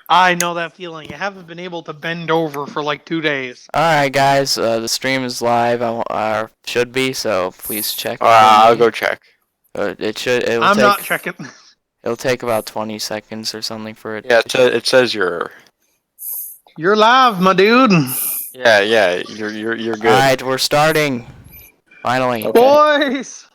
I know that feeling. I haven't been able to bend over for like 2 days. Alright, guys, the stream is live. Should be, so please check. I'll go check. I'm not checking. It'll take about 20 seconds or something for it. Yeah, it says you're. You're live, my dude. Yeah, you're good. Alright, we're starting. Finally. Okay. Boys!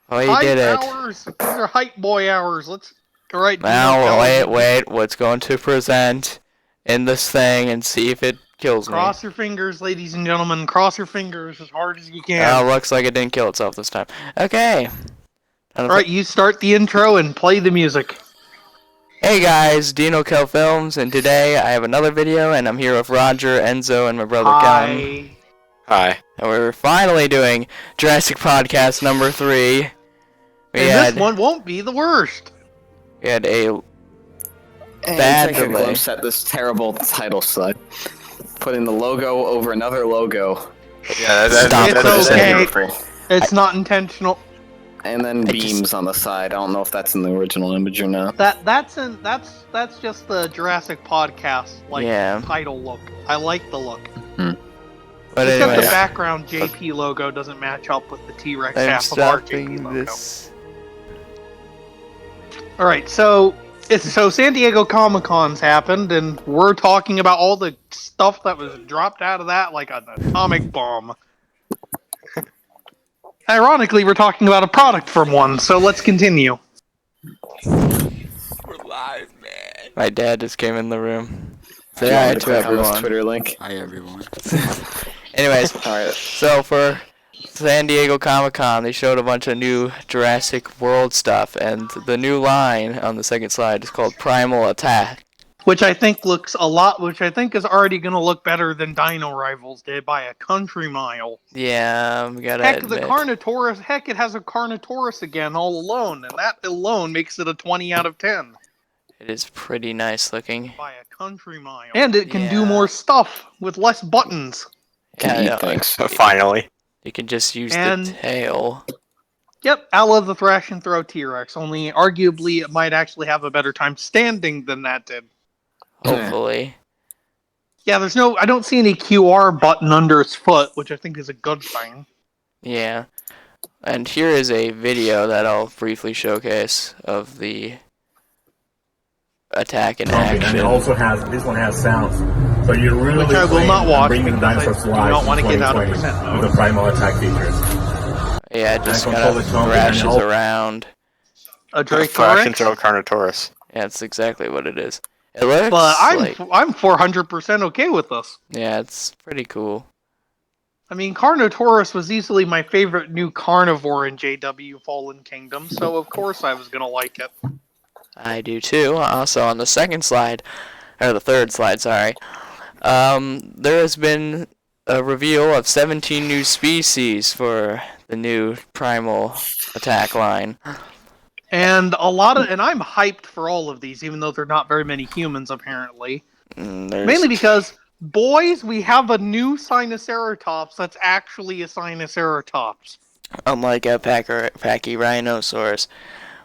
Oh, you did it. Hours. These are hype boy hours. Let's go right now. Wait. What's going to present in this thing and see if it kills me. Cross your fingers, ladies and gentlemen. Cross your fingers as hard as you can. Oh, looks like it didn't kill itself this time. Okay. Alright, you start the intro and play the music. Hey guys, Dino Kill Films, and today I have another video, and I'm here with Roger, Enzo, and my brother Kellen. Hi. And we're finally doing Jurassic Podcast number 3. This one won't be the worst. We had a bad delay. A glimpse at this terrible title slide. Putting the logo over another logo. Yeah, it's okay. It's not intentional. And then beams on the side. I don't know if that's in the original image or not. That's just the Jurassic Podcast title look. I like the look. But except the background JP logo doesn't match up with the T-Rex half of our JP logo. Alright, so San Diego Comic-Con's happened, and we're talking about all the stuff that was dropped out of that like an atomic bomb. Ironically, we're talking about a product from one, so let's continue. We're live, man. My dad just came in the room. Say hi to everyone. Twitter link. Hi, everyone. Anyways, so for San Diego Comic-Con, they showed a bunch of new Jurassic World stuff, and the new line on the second slide is called Primal Attack. Which I think is already going to look better than Dino Rivals did by a country mile. Yeah, we gotta admit. The Carnotaurus, it has a Carnotaurus again all alone, and that alone makes it a 20 out of 10. It is pretty nice looking. By a country mile. And it can do more stuff with less buttons. Yeah, thanks. Finally. You can just use the tail. Yep, a la the Thrash and Throw T-Rex, only arguably it might actually have a better time standing than that did. Hopefully. Yeah, I don't see any QR button under its foot, which I think is a good thing. Yeah. And here is a video that I'll briefly showcase of the attack in action. And it also this one has sounds. So you're really which I will not watch bringing the dinosaurs to life. I do not want to get out of percent with the primal attack features. Yeah, it just kind of thrashes around. A Dracorex? Thrash and throw Carnotaurus. Yeah, that's exactly what it is. It looks but I'm 400% okay with this. Yeah, it's pretty cool. I mean, Carnotaurus was easily my favorite new carnivore in JW Fallen Kingdom, so of course I was going to like it. I do too. Also, on the second slide, or the third slide, sorry, there has been a reveal of 17 new species for the new Primal Attack line. And and I'm hyped for all of these, even though there are not very many humans, apparently. Mainly because, boys, we have a new Sinoceratops that's actually a Sinoceratops. Unlike a Brachiosaurus,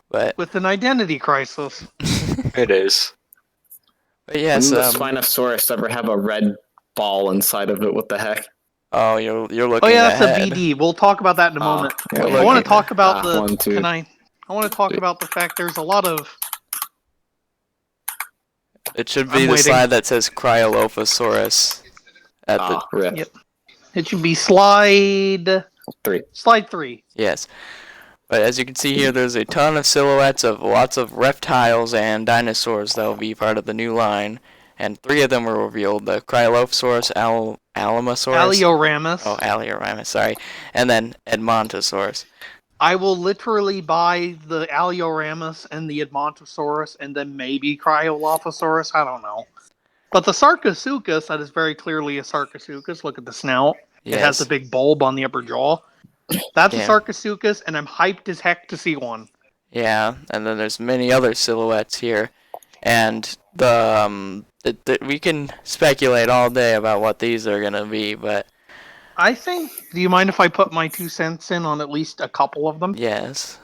but with an identity crisis. It is. But yes, does Spinosaurus ever have a red ball inside of it? What the heck? Oh, you're looking. Oh yeah, that's a BD. We'll talk about that in a moment. I want to talk about I want to talk about the fact there's a lot of... It should be the slide that says Cryolophosaurus at rip. Yep. It should be slide 3. Slide 3. Yes. But as you can see here, there's a ton of silhouettes of lots of reptiles and dinosaurs that will be part of the new line. And 3 of them were revealed. The Cryolophosaurus, Alioramus. Oh, Alioramus, sorry. And then Edmontosaurus. I will literally buy the Alioramus and the Edmontosaurus and then maybe Cryolophosaurus. I don't know. But the Sarcosuchus, that is very clearly a Sarcosuchus. Look at the snout. Yes. It has a big bulb on the upper jaw. That's a Sarcosuchus, and I'm hyped as heck to see one. Yeah, and then there's many other silhouettes here. And we can speculate all day about what these are going to be, but... do you mind if I put my 2 cents in on at least a couple of them? Yes.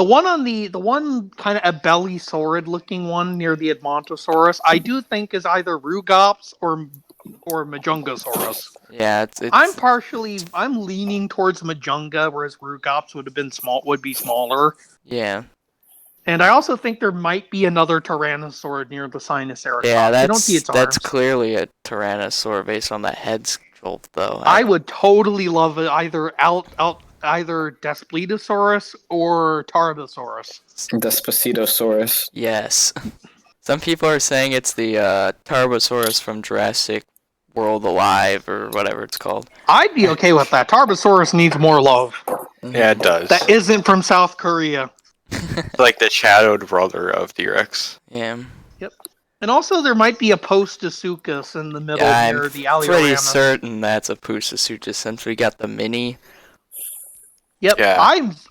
The one kind of a belly-saurid looking one near the Edmontosaurus, I do think is either Rugops or Majungasaurus. Yeah, it's I'm leaning towards Majunga, whereas Rugops would be smaller. yeah. And I also think there might be another Tyrannosaur near the Sinoceratops. Yeah, I don't see its that's arms. clearly a Tyrannosaur based on that head sculpt, though. I would totally love it either Daspletosaurus or Tarbosaurus. Despacitosaurus. Yes. Some people are saying it's the Tarbosaurus from Jurassic World Alive or whatever it's called. I'd be okay with that. Tarbosaurus needs more love. Yeah, it does. That isn't from South Korea. It's like the shadowed brother of T-Rex. Yeah. And also there might be a Postasuchus in the middle Yeah, near I'm the pretty Alioramus. certain that's a Pusasuchus since we got the mini. Yep, Yeah.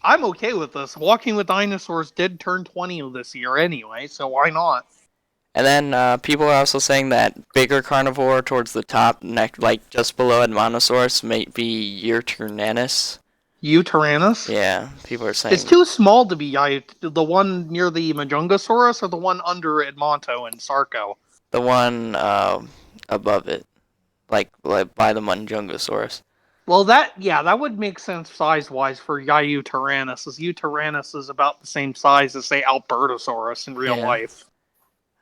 I'm okay with this. Walking with Dinosaurs did turn 20 this year anyway, so why not? And then people are also saying that bigger carnivore towards the top, like just below Edmontosaurus, may be Eutyrannus. Eutyrannus? Yeah, people are saying It's too small to be the one near the Majungasaurus or the one under Edmonto and Sarco? the one above it, like by the Majungasaurus. Well, that would make sense size-wise for Eutyrannus, as Eutyrannus is about the same size as, say, Albertosaurus in real Yeah. life.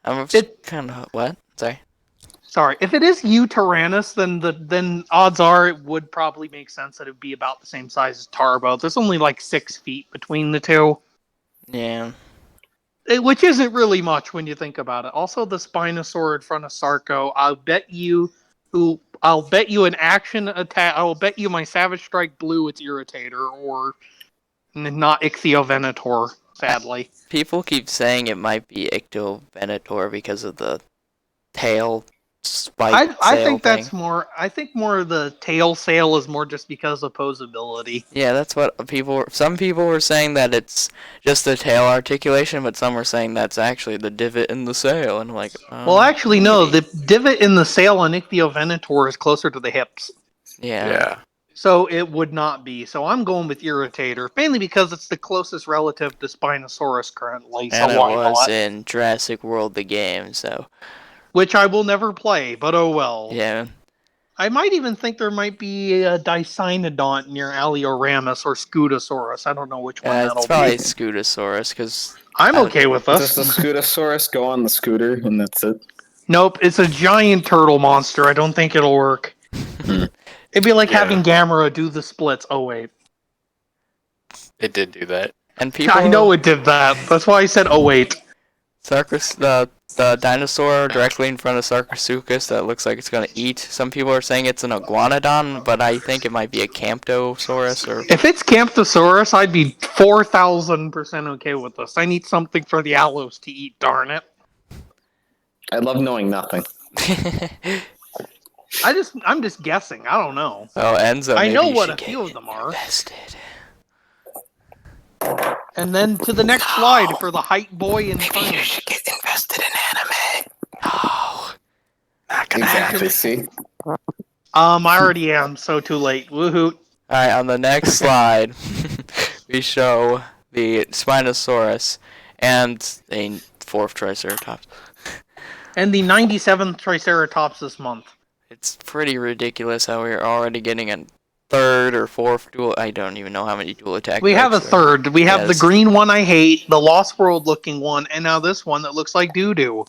I'm kind of what? Sorry. Sorry, if it is Eutyrannus, then odds are it would probably make sense that it would be about the same size as Tarbo. There's only like 6 feet between the two, Yeah. which isn't really much when you think about it. Also, the Spinosaur in front of Sarco, I'll bet you an action attack. I will bet you my Savage Strike Blue it's Irritator or not Ichthyovenator. Sadly, People keep saying it might be Ictovenator because of the tail spike. I think thing. that's more. I think more of the tail sail is more just because of posability. Yeah, that's what some people were saying that it's just the tail articulation, but some were saying that's actually the divot in the sail, and I'm like, Well, actually, no. maybe. The divot in the sail on Ichthyovenator is closer to the hips, Yeah. so it would not be. So I'm going with Irritator, mainly because it's the closest relative to Spinosaurus currently. So And it why was not? in Jurassic World the game, so Which I will never play, but oh well. yeah. I might even think there might be a Dicynodont near Alioramus or Scutosaurus. I don't know which one that'll It's probably be. Scutosaurus, because I'm okay with Does this. the Scutosaurus go on the scooter and that's it? Nope, it's a giant turtle monster. I don't think it'll work. It'd be like Yeah. having Gamera do the splits. Oh wait, It did do that. and people. I know it did that. That's why I said oh wait. The dinosaur directly in front of Sarcosuchus that looks like it's gonna eat. Some people are saying it's an iguanodon, but I think it might be a Camptosaurus or. If it's Camptosaurus, I'd be 4,000% okay with this. I need something for the Allos to eat. Darn it! I love knowing nothing. I'm just guessing. I don't know. Oh, Enzo. I maybe know you what should a get few of them are. invested. And then to the next slide for the hype boy in front. get invested in anime. Oh. Not gonna Exactly. happen. See, I already am. So too late. Woohoo! Alright, on the next slide, we show the Spinosaurus and a fourth Triceratops. And the 97th Triceratops this month. It's pretty ridiculous how we're already getting a third or fourth dual. I don't even know how many dual attack. We have a types there are. third. We have the Yes. green one I hate, the Lost World looking one, and now this one that looks like doo-doo.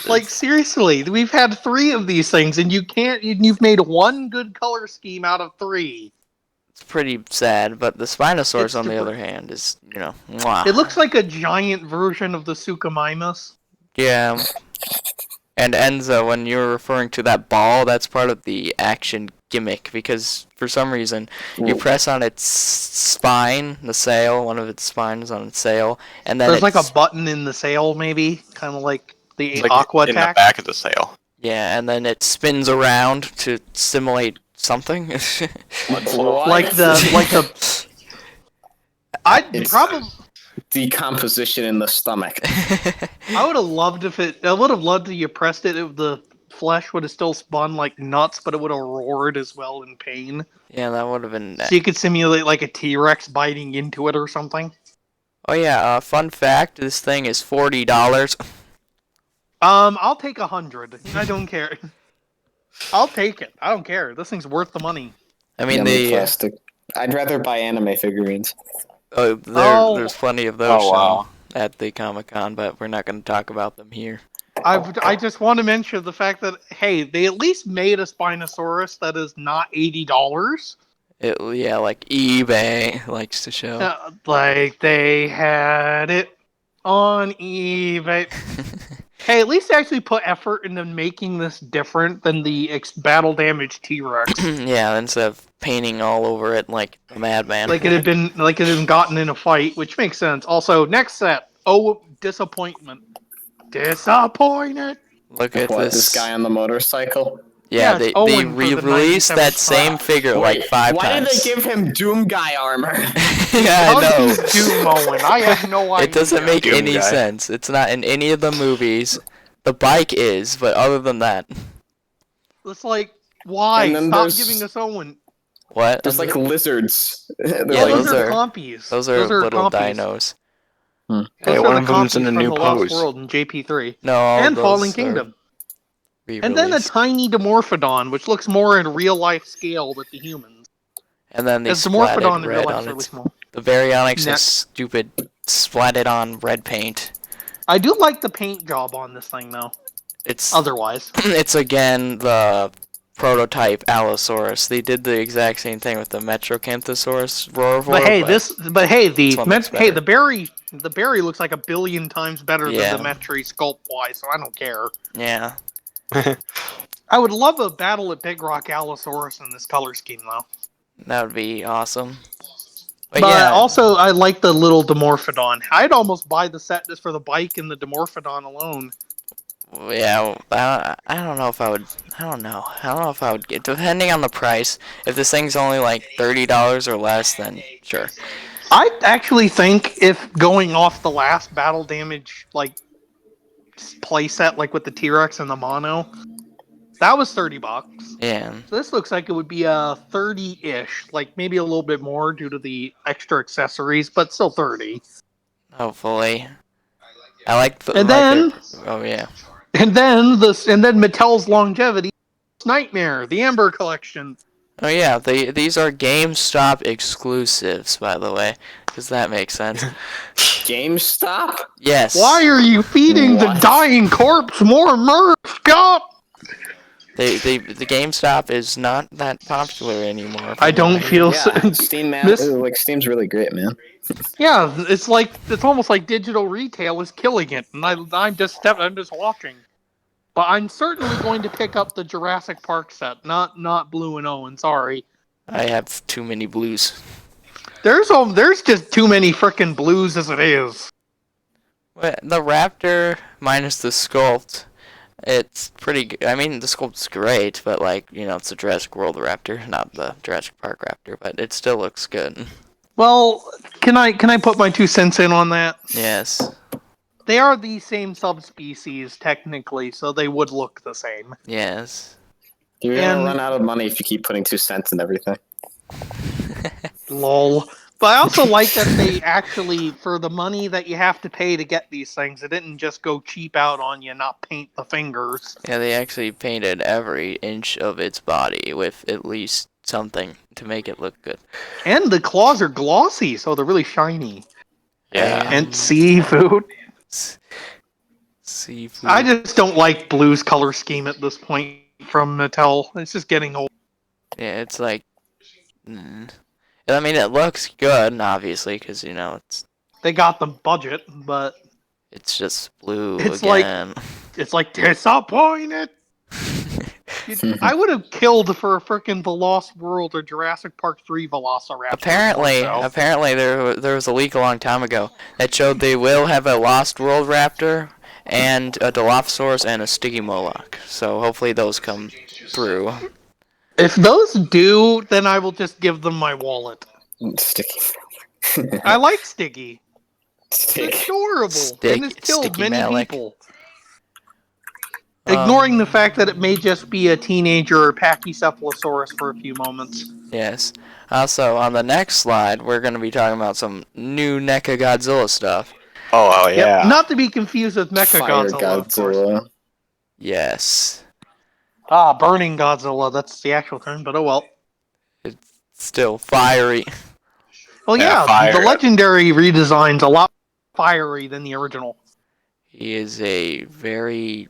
Like, seriously, we've had 3 of these things, and you've made one good color scheme out of 3. It's pretty sad, but the Spinosaurus, It's on the super- other hand, is, mwah. It looks like a giant version of the Suchomimus. Yeah. And Enzo, when you're referring to that ball, that's part of the action gimmick, because for some reason, you press on its spine, the sail, one of its spines on its sail, and then There's like it's, a button in the sail, maybe, kind of like the It's like Aqua in attack. the back of the sail. yeah, and then it spins around to simulate something. What? Like the. I'd It's- probably. decomposition in the stomach. I would have loved if you pressed it. The flesh would have still spun like nuts, but it would have roared as well in pain. Yeah, that would have been. So you could simulate like a T-Rex biting into it or something. Oh yeah, fun fact: this thing is $40. I'll take 100. I don't care. I'll take it. I don't care. This thing's worth the money. I mean, Yummy plastic. I'd rather buy anime figurines. there's plenty of those Oh, wow. shown at the Comic-Con, but we're not going to talk about them here. I just want to mention the fact that, hey, they at least made a Spinosaurus that is not $80. Yeah, like eBay likes to show. Like they had it on eBay. Hey, at least they actually put effort into making this different than the battle damaged T-Rex. Yeah, instead of painting all over it like a madman. Like it had been gotten in a fight, which makes sense. Also, next set. Oh, disappointment. Disappointed. Look at This guy on the motorcycle. Yeah, Yeah, it's they Owen for the re-released 97 that same figure like 5 Why times. did they give him Doom Guy armor? Yeah, How I know. do you do, Owen? I have no idea. It doesn't make Doom any guy. sense. It's not in any of the movies. The bike is, but other than that, It's like, why? And then Stop there's- giving us Owen. what? There's like lizards. They're Yeah, like, those those are are- compies. Those are little compies. dinos. Those Hey, are one the of them's in compies a from new the Lost pose. World in JP3. No, all And those Fallen are Kingdom. And then a re-released. tiny Dimorphodon, which looks more in real life scale with the humans. And then they As Dimorphodon splatted in real red life on is really its. small. The Baryonyx Neck. is stupid splatted on red paint. I do like the paint job on this thing, though. It's Otherwise, it's again the prototype Allosaurus. They did the exact same thing with the Metrocanthosaurus Roarvore. but hey, this the one looks the better. the berry looks like 1,000,000,000 times better Yeah. than the Metri sculpt wise, so I don't care. Yeah. I would love a battle at Big Rock Allosaurus in this color scheme, though. That would be awesome. But, But yeah, also, I like the little Dimorphodon. I'd almost buy the set just for the bike and the Dimorphodon alone. yeah, I don't know if I would. I don't know. I don't know if I would get. Depending on the price, if this thing's only like $30 or less, then sure. I actually think if going off the last battle damage like playset, like with the T-Rex and the mono, that was $30. Yeah. So this looks like it would be a 30-ish, like maybe a little bit more due to the extra accessories, but still 30. Hopefully. I like the. And like then- it- oh yeah. And then Mattel's longevity Nightmare, the Amber Collection. Oh yeah. These are GameStop exclusives, by the way, because that makes sense. GameStop? Yes. Why are you feeding the What? dying corpse more merch, Scott? The GameStop is not that popular anymore. I don't feel so. Yeah, Steam man, This- like Steam's really great, man. Yeah, it's almost like digital retail is killing it, and I'm just watching. But I'm certainly going to pick up the Jurassic Park set, not Blue and Owen. Sorry, I have too many blues. there's just too many frickin' blues as it is. But the Raptor minus the sculpt, it's pretty good. I mean, the sculpt's great, but like, you know, it's a Jurassic World Raptor, not the Jurassic Park Raptor, but it still looks good. Well, can I put my 2 cents in on that? Yes. They are the same subspecies technically, so they would look the same. Yes. You're gonna And- run out of money if you keep putting 2 cents in everything. Lol. But I also like that they actually, for the money that you have to pay to get these things, it didn't just go cheap out on you, not paint the fingers. Yeah, they actually painted every inch of its body with at least something to make it look good. And the claws are glossy, so they're really shiny. Yeah. And seafood. Seafood. I just don't like Blue's color scheme at this point from Mattel. It's just getting old. Yeah, it's like. I mean, it looks good, obviously, because you know They got the budget, but it's just blue It's like- again. it's like disappointed. I would have killed for a frickin' The Lost World or Jurassic Park 3 Velociraptor. Apparently, there was a leak a long time ago that showed they will have a Lost World Raptor and a Dilophosaurus and a Sticky Moloch. So hopefully those come through. If those do, then I will just give them my wallet. Sticky. I like Sticky. Stick. It's adorable. And it's killed Sticky many Malik. people. Oh, Ignoring the fact that it may just be a teenager Pachycephalosaurus for a few moments. Yes. Also, on the next slide, we're going to be talking about some new NECA Godzilla stuff. Oh yeah. Yep, not to be confused with Mecha Fire Godzilla, of course. Godzilla. Yes. Burning Godzilla, that's the actual term, but oh well. It's still fiery. Well, Yeah, yeah, fire. the legendary redesign's a lot fiery than the original. He is a very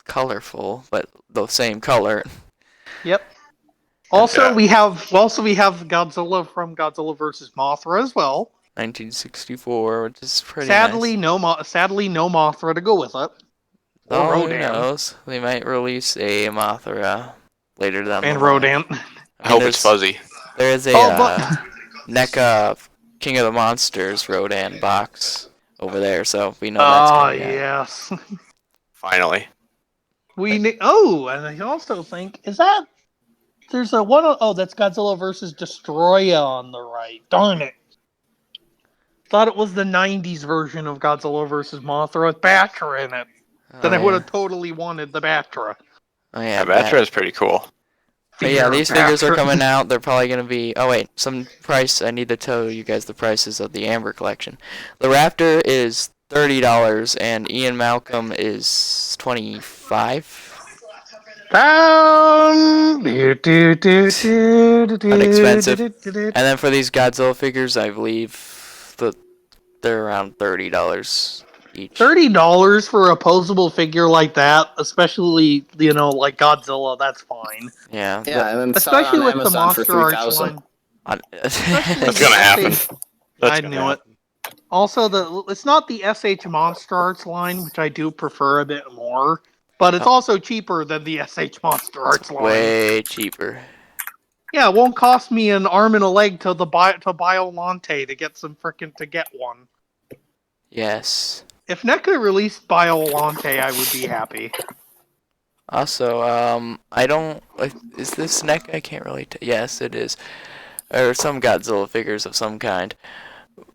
colorful, but the same color. Yep. Also, Yeah. we have Godzilla from Godzilla vs. Mothra as well. 1964, which is pretty Sadly, nice. sadly, no Mothra to go with it. Or Oh, who Rodan. knows? They might release a Mothra later down And the line. Rodan. I hope it's fuzzy. There is a NECA King of the Monsters Rodan box over there, so we know that's coming out. yes. Finally. And I also think there's a that's Godzilla versus Destroya on the right. Darn it. Thought it was the 90s version of Godzilla versus Mothra with Batra in it. Then I would have totally wanted the Batra. Oh yeah, Batra is pretty cool. But yeah, these figures are coming out. They're probably going to be... Oh, wait. Some price. I need to tell you guys the prices of the Amber collection. The Raptor is $30, and Ian Malcolm is $25. Inexpensive. And then for these Godzilla figures, I believe they're around $30 each. $30 for a posable figure like that, especially, like Godzilla, that's fine. Yeah. Yeah, and then sell it Especially on with Amazon the Monster for Arts $3,000. line. That's gonna happen. I knew it. Also, it's not the SH Monster Arts line, which I do prefer a bit more, but it's also cheaper than the SH Monster Arts line. Way cheaper. Yeah, it won't cost me an arm and a leg to Biolante to get one. Yes. If NECA released Biolante, I would be happy. Also, I don't... Is this NECA? I can't really... Yes, it is. Or some Godzilla figures of some kind.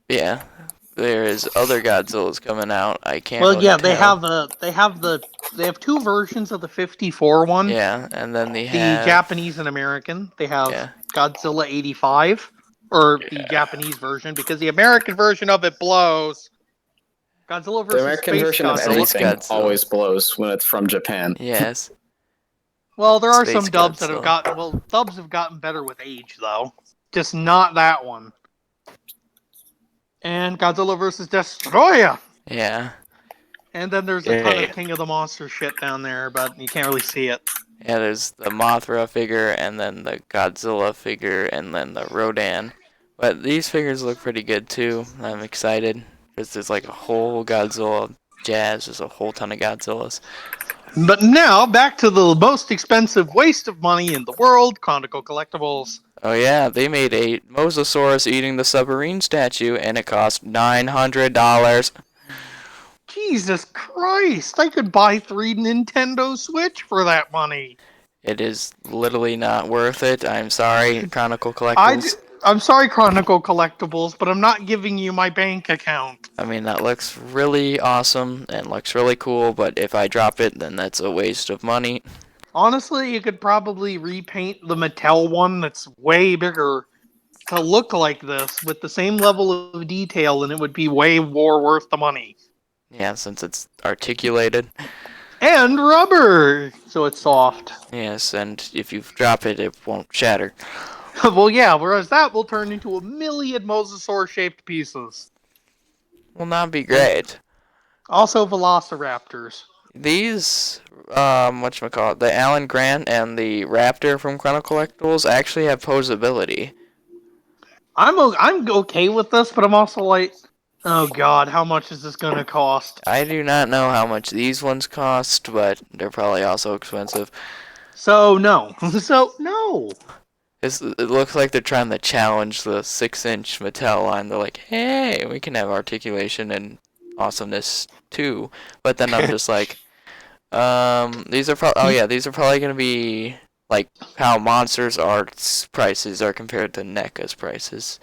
Yeah. There is other Godzillas coming out. I can't really yeah, tell. they have two versions of the 54 one. Yeah, and then they The have... Japanese and American. They have Godzilla 85, or the Japanese version, because the American version of it blows. Godzilla versus The American Space version of Godzilla. anything Godzilla. always blows when it's from Japan. Yes. Well, there are Space some dubs that Godzilla. dubs have gotten better with age, though. Just not that one. And Godzilla vs. Destroya. Yeah. And then there's a ton of King of the Monster shit down there, but you can't really see it. Yeah, there's the Mothra figure, and then the Godzilla figure, and then the Rodan. But these figures look pretty good, too. I'm excited. Because there's like a whole Godzilla jazz. There's a whole ton of Godzillas. But now, back to the most expensive waste of money in the world, Chronicle Collectibles. Oh yeah, they made a Mosasaurus eating the submarine statue, and it cost $900. Jesus Christ, I could buy 3 Nintendo Switch for that money. It is literally not worth it. I'm sorry, Chronicle Collectibles. I'm sorry, Chronicle Collectibles, but I'm not giving you my bank account. I mean, that looks really awesome and looks really cool, but if I drop it, then that's a waste of money. Honestly, you could probably repaint the Mattel one that's way bigger to look like this with the same level of detail, and it would be way more worth the money. Yeah, since it's articulated. And rubber, so it's soft. Yes, and if you drop it, it won't shatter. Well, yeah, whereas that will turn into a million Mosasaur-shaped pieces. Will not be great. Also Velociraptors. These, whatchamacallit, the Alan Grant and the Raptor from Chronicle Collectibles actually have posability. I'm okay with this, but I'm also like, oh god, how much is this gonna cost? I do not know how much these ones cost, but they're probably also expensive. So, no. So, no. It looks like they're trying to challenge the 6-inch Mattel line. They're like, hey, we can have articulation and awesomeness too. But then I'm just like, these are probably going to be like how Monsters Art's prices are compared to NECA's prices.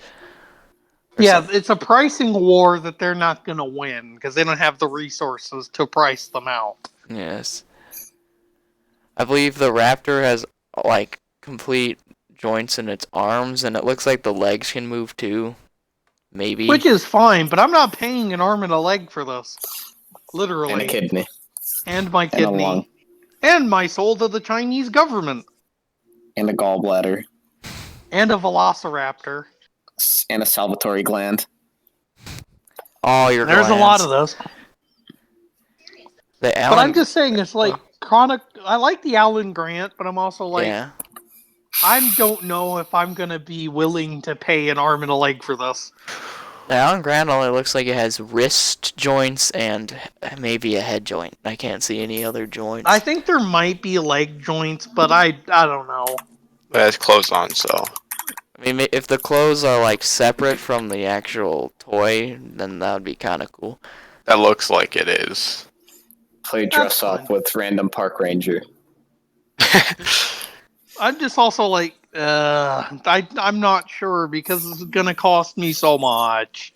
Yeah, it's a pricing war that they're not going to win because they don't have the resources to price them out. Yes. I believe the raptor has like complete joints in its arms, and it looks like the legs can move too. Maybe. Which is fine, but I'm not paying an arm and a leg for this. Literally. And a kidney. And my And a kidney. lung. And my soul to the Chinese government. And a gallbladder. And a velociraptor. And a salivary gland. Oh, your There's glands. a lot of those. The But Alan... I'm just saying, it's like I like the Alan Grant, but I'm also like, Yeah. I don't know if I'm gonna be willing to pay an arm and a leg for this. The Alan Grant only looks like it has wrist joints and maybe a head joint. I can't see any other joints. I think there might be leg joints, but I don't know. It has clothes on, so. I mean, if the clothes are like separate from the actual toy, then that would be kind of cool. That looks like it is. Play dress up with random park ranger. I'm just also like, I'm not sure because it's gonna cost me so much.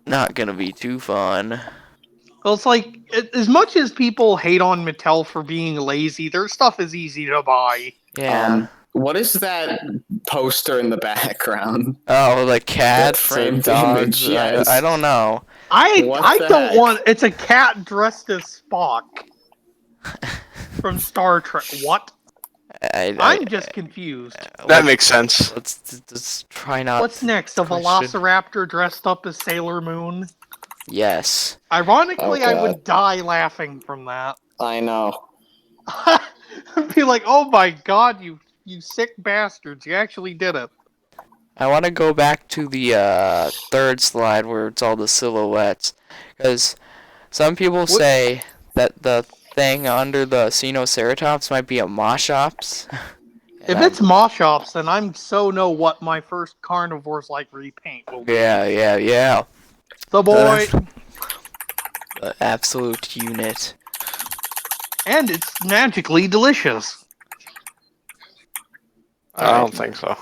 Not gonna be too fun. Well, it's like, as much as people hate on Mattel for being lazy, their stuff is easy to buy. Yeah. What is that poster in the background? Oh, the cats and framed dogs. image, yes. I don't know. What I the don't heck? want. It's a cat dressed as Spock from Star Trek. What? I'm just confused. That makes sense. Let's just try not. What's next? A question. Velociraptor dressed up as Sailor Moon? Yes. Ironically, Oh, I God. would die laughing from that. I know. I'd be like, "Oh my god, you sick bastards! You actually did it." I want to go back to the third slide where it's all the silhouettes, because some people say that the thing under the Spinosaurus might be a Moschops. If it's Moschops, then I'm so know what my first carnivore's like repaint will be. Yeah. The boy, The absolute unit. and it's magically delicious. I don't think so.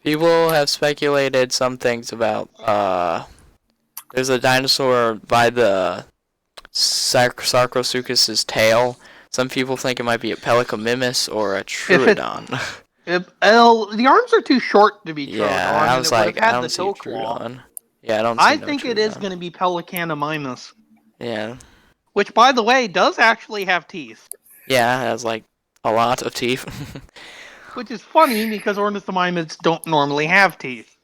People have speculated some things about, there's a dinosaur by the Sarcosuchus's tail. Some people think it might be a Pelicomimus or a Troodon. The arms are too short to be Troodon. Yeah, I was like, I don't see a toe claw. Troodon. Yeah, I don't see I no think it is Troodon. going to be Pelicanomimus, Yeah. which, by the way, does actually have teeth. Yeah, it has like a lot of teeth. Which is funny because ornithomimids don't normally have teeth.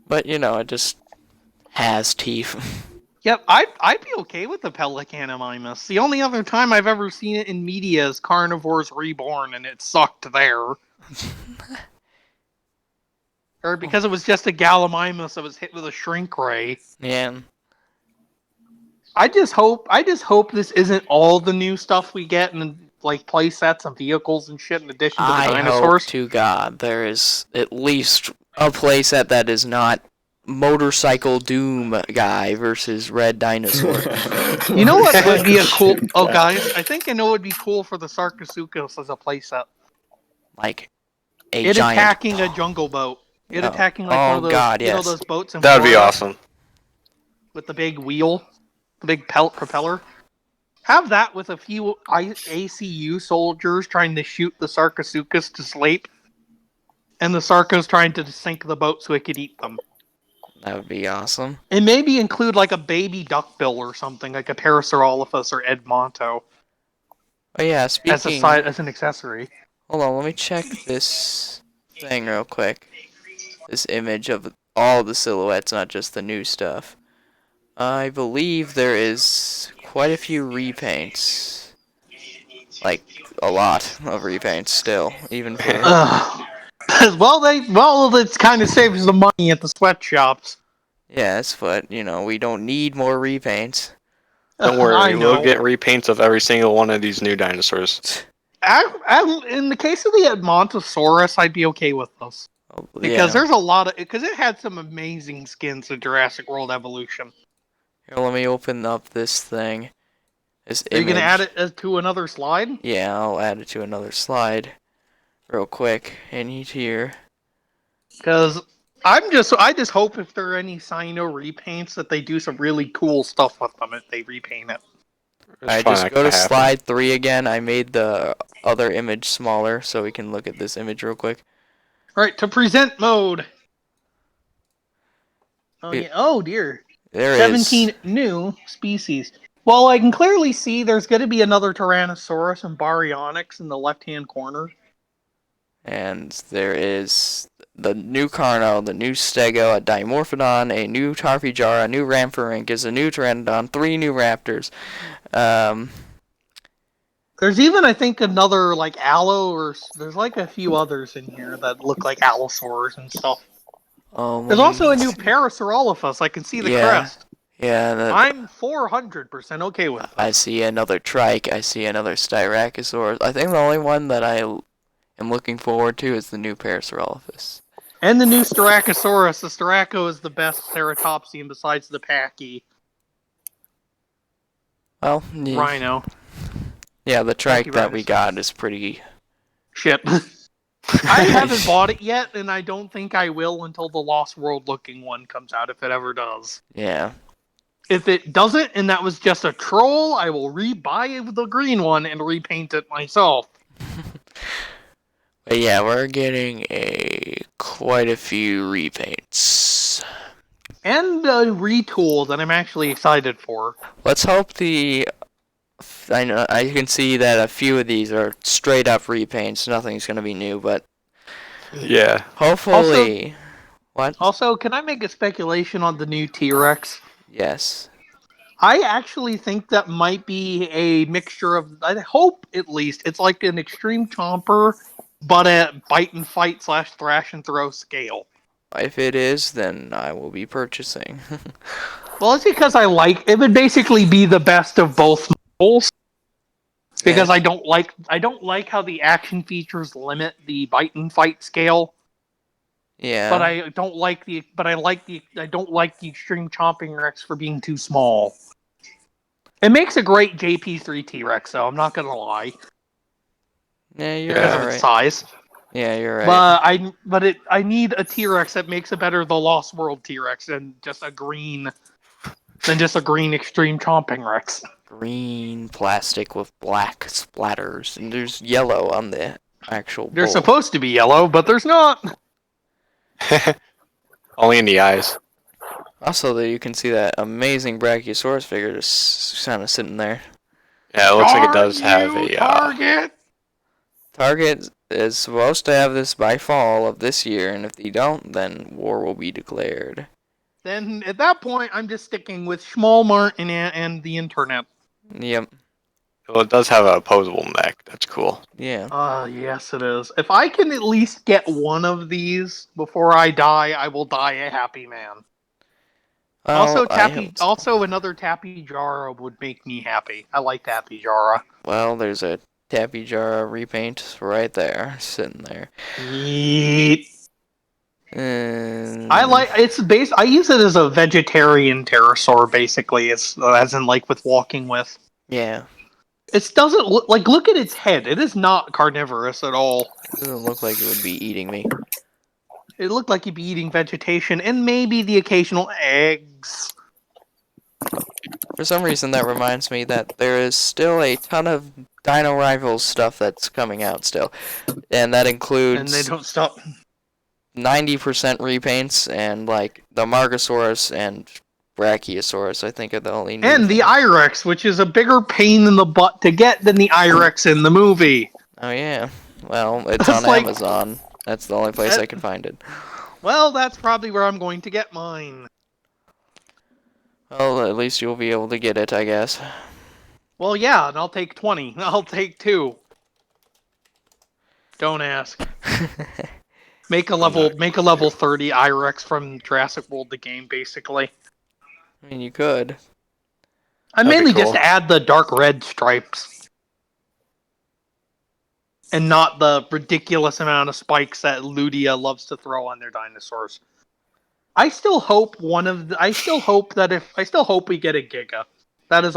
But you know, it just has teeth. Yep, I'd be okay with the Pelicanomimus. The only other time I've ever seen it in media is Carnivores Reborn, and it sucked there. Or because it was just a Gallimimus that was hit with a shrink ray. Yeah. I just hope this isn't all the new stuff we get in like play sets and vehicles and shit in addition to the I dinosaurs. hope to God there is at least a playset that is not Motorcycle Doom guy versus Red Dinosaur. You know what would be a cool... Oh, guys, I think I know what would be cool for the Sarcosuchus as a playset. Like a It giant. attacking a jungle boat. It Oh. attacking like Oh, one of those, God, you know, yes. those boats in That would be Florida awesome. with the big wheel, the big propeller. Have that with a few ACU soldiers trying to shoot the Sarcosuchus to sleep, and the Sarcos trying to sink the boat so it could eat them. That would be awesome. And maybe include like a baby duckbill or something, like a Parasaurolophus or Edmonto, Oh yeah, as speaking. as an accessory. Hold on, let me check this thing real quick. This image of all the silhouettes, not just the new stuff. I believe there is quite a few repaints. Like, a lot of repaints still, even for... Well, it kind of saves the money at the sweatshops. Yes, but, you know, we don't need more repaints. Don't I worry, know. we'll get repaints of every single one of these new dinosaurs. In the case of the Edmontosaurus, I'd be okay with this. Because there's a lot of... Because it had some amazing skins in Jurassic World Evolution. Here, let me open up this thing. This Are you going to image. add it to another slide? Yeah, I'll add it to another slide. Real quick. In here. Because I just hope if there are any Sino repaints that they do some really cool stuff with them if they repaint it. Alright, fine, just that go to could happen. slide 3 again. I made the other image smaller so we can look at this image real quick. Right, to present mode. Oh, It- yeah. Oh, dear. There 17 is. new species. Well, I can clearly see there's going to be another Tyrannosaurus and Baryonyx in the left-hand corner. And there is the new Carno, the new Stego, a Dimorphodon, a new Tarpeyjara, a new Rhamphorhynchus, a new Pteranodon, 3 new Raptors. There's even, I think, another, like, Allo, or there's, like, a few others in here that look like Allosaurs and stuff. There's also a new Parasaurolophus. I can see the crest. Yeah, I'm 400% okay with this. I see another Trike, I see another Styracosaurus. I think the only one that I am looking forward to is the new Parasaurolophus. And the new Styracosaurus. The Styraco is the best ceratopsian besides the Pachy. Well, Rhino. yeah, the Trike that we Brachiosaurus. got is pretty... Shit. I haven't bought it yet, and I don't think I will until the Lost World looking one comes out, if it ever does. Yeah. If it doesn't, and that was just a troll, I will re-buy the green one and repaint it myself. But yeah, we're getting quite a few repaints. And a retool that I'm actually excited for. Let's hope I know I can see that a few of these are straight up repaints. Nothing's gonna be new, but Yeah. hopefully. What? Also, can I make a speculation on the new T-Rex? Yes. I actually think that might be a mixture of, I hope at least, it's like an extreme chomper, but at bite and fight / thrash and throw scale. If it is, then I will be purchasing. Well, it's because it would basically be the best of both models. Because Yeah. I don't like how the action features limit the bite and fight scale. Yeah. But I don't like the extreme chomping Rex for being too small. It makes a great JP3 T-Rex, though, I'm not gonna lie. Yeah, you're Because of right. its size. Yeah, you're right. But I need a T-Rex that makes a better the Lost World T-Rex than just a green extreme chomping Rex. Green plastic with black splatters, and there's yellow on the actual They're bowl. supposed to be yellow, but there's not. Only in the eyes. Also, you can see that amazing Brachiosaurus figure just kind of sitting there. Yeah, it looks like it does have a. Target. Target is supposed to have this by fall of this year, and if they don't, then war will be declared. Then at that point, I'm just sticking with Schmalmart and the internet. Yep. Well, it does have a opposable neck. That's cool. Yeah. Yes, it is. If I can at least get one of these before I die, I will die a happy man. Well, Also, another Tapejara would make me happy. I like Tapejara. Well, there's a Tapejara repaint right there, sitting there. Yeet. And I use it as a vegetarian pterosaur, basically. It's as in like with walking with. yeah, It doesn't look at its head. It is not carnivorous at all. it doesn't look like it would be eating me. It looked like he'd be eating vegetation and maybe the occasional eggs. For some reason, that reminds me that there is still a ton of Dino Rivals stuff that's coming out still, and that includes And they don't stop. 90% repaints, and like the Margosaurus and Brachiosaurus, I think, are the only new And the things. Irex, which is a bigger pain in the butt to get than the Irex in the movie. Oh yeah, well, it's That's on like- Amazon. That's the only place I can find it. Well, that's probably where I'm going to get mine. Well, at least you'll be able to get it, I guess. Well, yeah, and I'll take 20. I'll take 2. Don't ask. Make a level 30 Irex from Jurassic World the game, basically. I mean, you could. I That'd be mainly cool. just add the dark red stripes. And not the ridiculous amount of spikes that Ludia loves to throw on their dinosaurs. I still hope we get a Giga. That is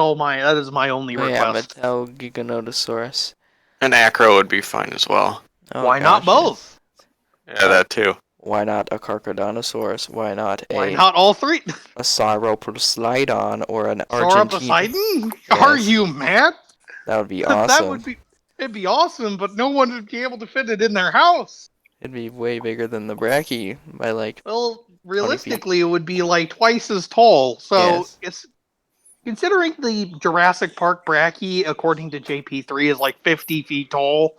my only Oh, yeah, request. Mattel Giganotosaurus. An acro would be fine as well. Oh, Why not gosh, both? Yeah, that too. Why not a Carcharodontosaurus? Why not Why a not all three? Sauroposeidon or an Argentine? Sauroposeidon? Are Yes. you mad? That would be That awesome. would be. It'd be awesome, but no one would be able to fit it in their house. It'd be way bigger than the Brachie by like. Well, realistically, it would be like twice as tall. So Yes. it's considering the Jurassic Park Brachie, according to JP3, is like 50 feet tall,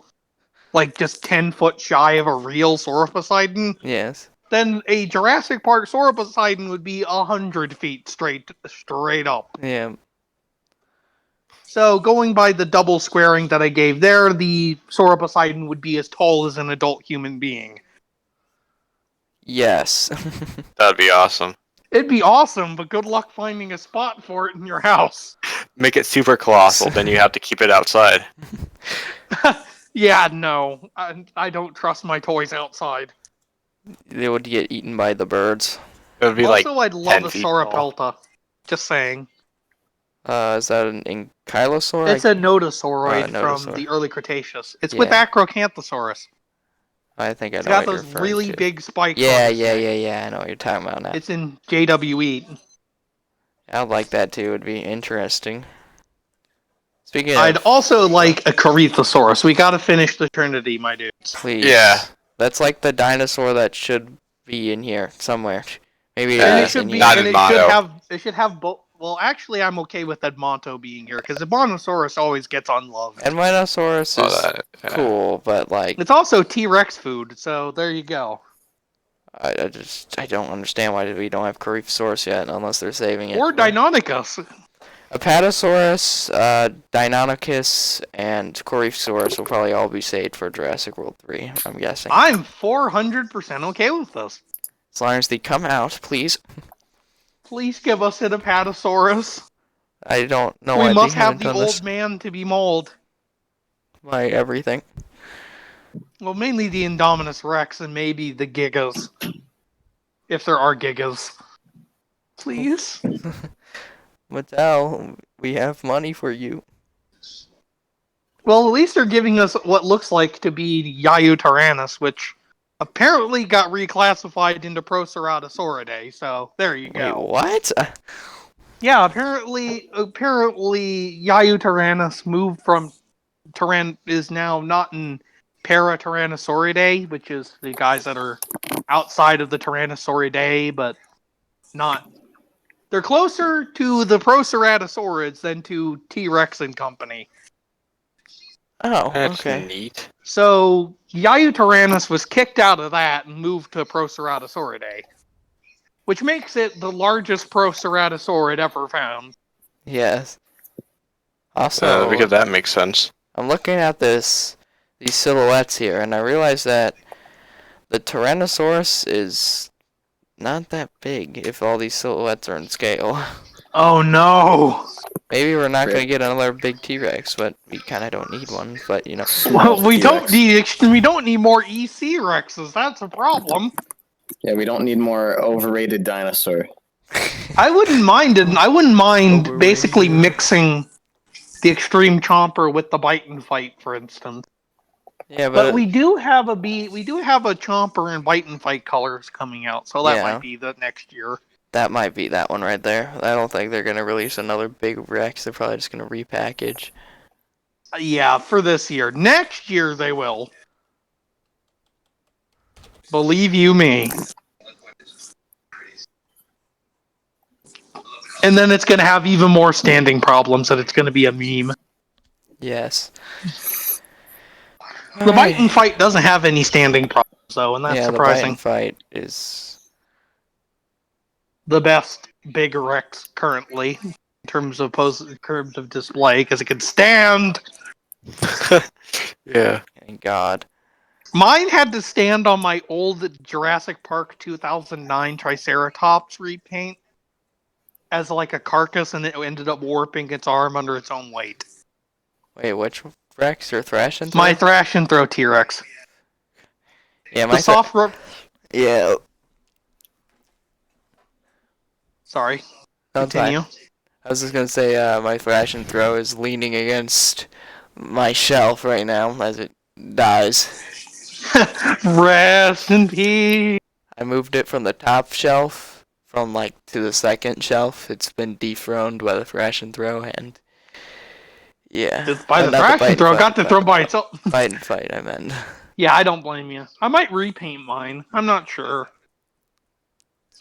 like just 10 foot shy of a real Sauroposeidon. Yes. Then a Jurassic Park Sauroposeidon would be 100 feet straight up. Yeah. So going by the double squaring that I gave there, the Sauroposeidon would be as tall as an adult human being. Yes. That'd be awesome. It'd be awesome, but good luck finding a spot for it in your house. Make it super colossal, then you have to keep it outside. Yeah, no. I don't trust my toys outside. They would get eaten by the birds. It would be Also, like I'd love 10 a feet tall. Sauropelta. Just saying. Is that an Ankylosaur? It's a nodosauroid Nodosaur. from the early Cretaceous. It's with Yeah. Acrocanthosaurus. I think I know It's got what you're those referring really to. big spikes. Yeah, on its yeah, neck. yeah. I know what you're talking about now. It's in JW8. I'd like that too. It'd be interesting. Speaking I'd of, also like a Corythosaurus. We gotta finish the Trinity, my dudes. please. Yeah. That's like the dinosaur that should be in here somewhere. Maybe Yeah, And it it is should in be, here. Not and in it should Mono. have, it should have both. Well, actually, I'm okay with Edmonto being here because Edmontosaurus always gets unloved. And Spinosaurus Oh, is that, yeah. cool, but like, It's also T-Rex food, so there you go. I don't understand why we don't have Coryphosaurus yet, unless they're saving it. Or Deinonychus. Apatosaurus, Deinonychus, and Coryphosaurus will probably all be saved for Jurassic World 3, I'm guessing. I'm 400% okay with this. As long as they come out, please. Please give us an Apatosaurus. I don't know We why must they have haven't the done old this. man to be mauled. My everything. Well, mainly the Indominus Rex and maybe the Gigas. If there are Gigas. Please? Mattel, we have money for you. Well, at least they're giving us what looks like to be Yayu Tyrannus, which apparently got reclassified into Proceratosauridae, so there you Wait, go. what? Yeah, apparently Yayu Tyrannus moved from is now not in Paratyrannosauridae, which is the guys that are outside of the Tyrannosauridae, but not. They're closer to the Proceratosaurids than to T-Rex and company. Oh, That's okay. neat. So Yayu Tyrannus was kicked out of that and moved to Proceratosauridae, which makes it the largest Proceratosaurid ever found. Yes. Also, Because that makes sense. I'm looking at these silhouettes here, and I realize that the Tyrannosaurus is not that big if all these silhouettes are in scale. Oh no! Maybe we're not going to get another big T-Rex, but we kind of don't need one, but you know. Well, we don't T-Rex. need more EC Rexes. That's a problem. Yeah, we don't need more overrated dinosaur. I wouldn't mind it. I wouldn't mind Overrated. basically mixing the Extreme Chomper with the Bite and Fight, for instance. Yeah, But but we do have a Chomper and Bite and Fight colors coming out, so that Yeah. might be the next year. that might be that one right there. I don't think they're going to release another big Rex. They're probably just going to repackage. Yeah, for this year. Next year they will. Believe you me. And then it's going to have even more standing problems, and it's going to be a meme. Yes. The Bite and Fight doesn't have any standing problems, though, and that's yeah, surprising. the Bite and Fight is... The best big Rex currently, in terms of display, because it can stand. Yeah. Thank God. Mine had to stand on my old Jurassic Park 2009 Triceratops repaint as like a carcass, and it ended up warping its arm under its own weight. Wait, which Rex or Thrash and My Thrash and Throw T-Rex. Yeah, The my soft Yeah. Sorry. That's Continue. fine. I was just gonna say, my Thrash and Throw is leaning against my shelf right now as it dies. Rest in peace. I moved it from the top shelf, to the second shelf. It's been dethroned by the thrash and throw, and yeah. It's by the Not thrash and throw. Got to throw by itself. Fight and fight, I meant. Yeah, I don't blame you. I might repaint mine. I'm not sure.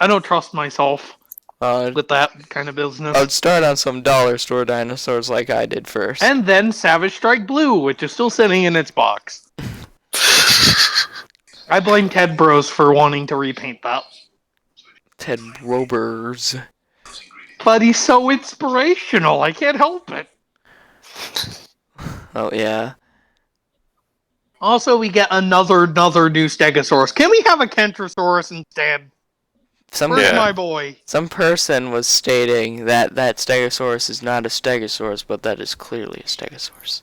I don't trust myself with that kind of business. I'd start on some dollar store dinosaurs like I did first. And then Savage Strike Blue, which is still sitting in its box. I blame Ted Bros for wanting to repaint that. Ted Robers. But he's so inspirational, I can't help it. Oh, yeah. Also, we get another new Stegosaurus. Can we have a Kentrosaurus instead? Where's my boy? Some person was stating that Stegosaurus is not a Stegosaurus, but that is clearly a Stegosaurus.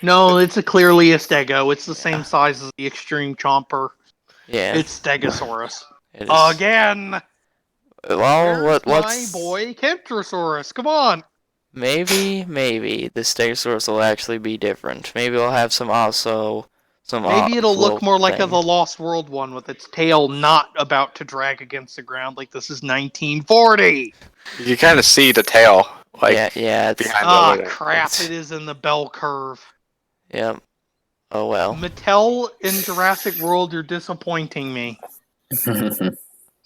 No, it's clearly a Stego. It's the same size as the Extreme Chomper. Yeah. It's Stegosaurus. It is. Again! Well, what's my boy Kentrosaurus? Come on! Maybe the Stegosaurus will actually be different. Maybe we'll have some Maybe it'll look more like thing. the Lost World one with its tail not about to drag against the ground like this is 1940. You kind of see the tail, yeah. behind the Ah, logo. crap! It is in the bell curve. Yep. Oh well. Mattel in Jurassic World, you're disappointing me.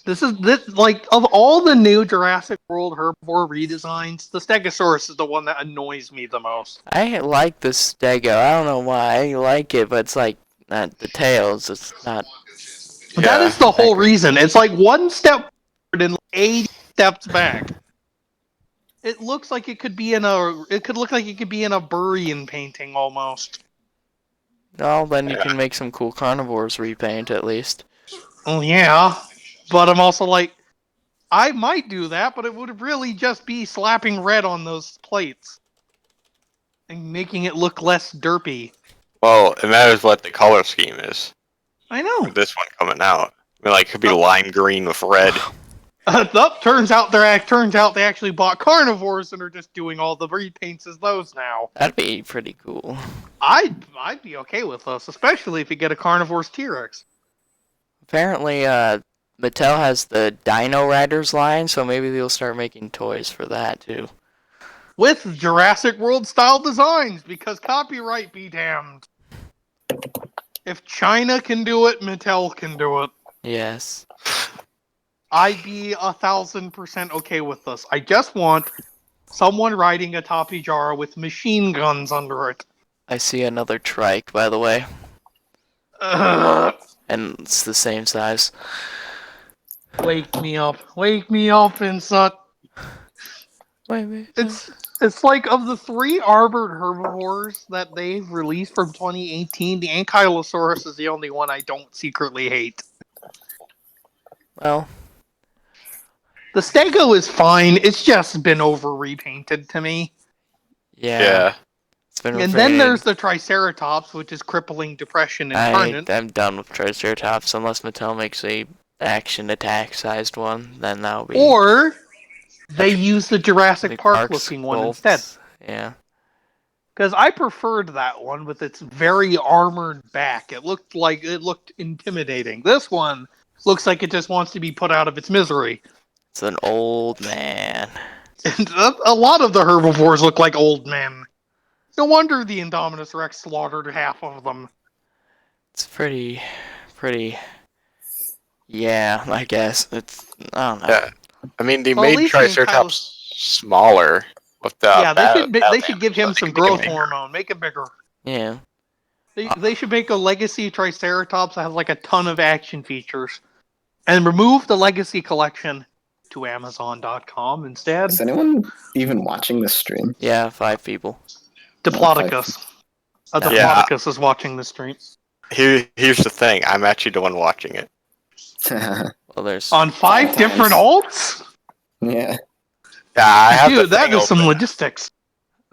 This of all the new Jurassic World Herbivore redesigns, the Stegosaurus is the one that annoys me the most. I like the Stego. I don't know why I like it, but it's like not the tails. It's not. That is the whole reason. It's like one step forward and 80 steps back. It looks like it could be in a. It could look like it could be in a Burian painting almost. Well, then you can make some cool carnivores repaint at least. Oh yeah, but I'm also like, I might do that, but it would really just be slapping red on those plates and making it look less derpy. Well, it matters what the color scheme is. I know. This one coming out. I mean, it could be lime green with red. Turns out they actually bought carnivores and are just doing all the repaints as those now. That'd be pretty cool. I'd be okay with those, especially if you get a carnivore's T-Rex. Apparently, Mattel has the Dino Riders line, so maybe they'll start making toys for that too. With Jurassic World style designs, because copyright be damned. If China can do it, Mattel can do it. Yes. I'd be 1,000% okay with this. I just want someone riding a Tapijara with machine guns under it. I see another trike, by the way. Ugh. And it's the same size. Wake me up, inside. Wait. It's like of the 3 armored herbivores that they've released from 2018, the Ankylosaurus is the only one I don't secretly hate. Well, the Stego is fine. It's just been over repainted to me. yeah. It's been And then there's the Triceratops, which is crippling depression incarnate. I'm done with Triceratops unless Mattel makes a action attack sized one. Then that'll be. Or they use the Jurassic Park looking one sculpts. instead. Yeah. Because I preferred that one with its very armored back. It looked intimidating. This one looks like it just wants to be put out of its misery. It's an old man. And a lot of the herbivores look like old men. No wonder the Indominus Rex slaughtered half of them. It's pretty. Yeah, I guess I don't know. Yeah. I mean, they Well, at made least Triceratops smaller with the. Yeah, they should give him some growth hormone. Make it bigger. Yeah. They should make a Legacy Triceratops that has like a ton of action features, and remove the Legacy collection to Amazon.com instead. Is anyone even watching this stream? Yeah, 5 people. Diplodocus. Diplodocus is watching the stream. Here's the thing. I'm actually the one watching it. Well, there's On 5 different alts? Yeah. Yeah, I have Dude, that is some open. logistics.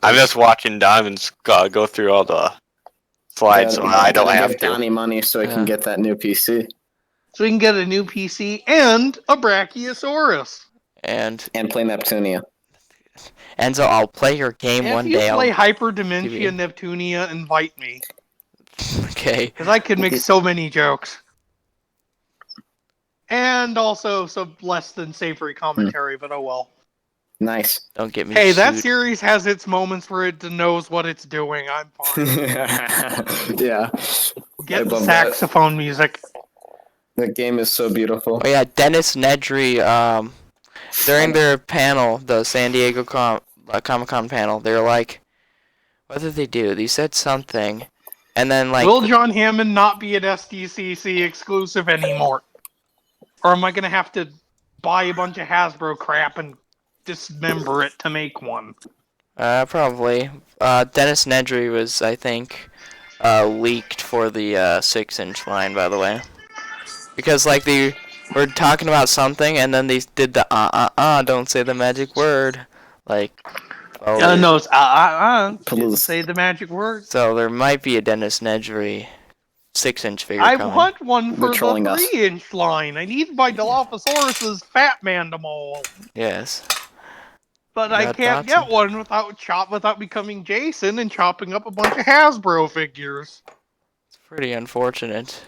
I'm just watching Diamonds go through all the slides, so I don't have give to. Donnie money so he can get that new PC. So we can get a new PC and a Brachiosaurus. and And play Neptunia. Enzo, I'll play your game one day. If you play I'll... Hyperdimensia Neptunia, invite me. Okay. Because I could make so many jokes. And also some less than savory commentary, but oh well. Nice. Don't get me Hey, that sued. series has its moments where it knows what it's doing. I'm fine. Yeah. Get I the love that. saxophone music. That game is so beautiful. Oh yeah, Dennis Nedry, during their panel, the San Diego Comic-Con panel, they were like, what did they do? They said something, and then like, Will John Hammond not be an SDCC exclusive anymore? Or am I gonna have to buy a bunch of Hasbro crap and dismember it to make one? probably. Dennis Nedry was, I think, leaked for the 6-inch line, by the way. Because, like, they were talking about something, and then they did the don't say the magic word. Like, oh. No, it's didn't Please. say the magic word. So there might be a Dennis Nedry 6-inch figure I coming. want one for They're trolling the us. 3-inch line. I need my Dilophosaurus's Fat Mandible. Yes. But I Got can't Dotson. get one without becoming Jason and chopping up a bunch of Hasbro figures. It's pretty unfortunate.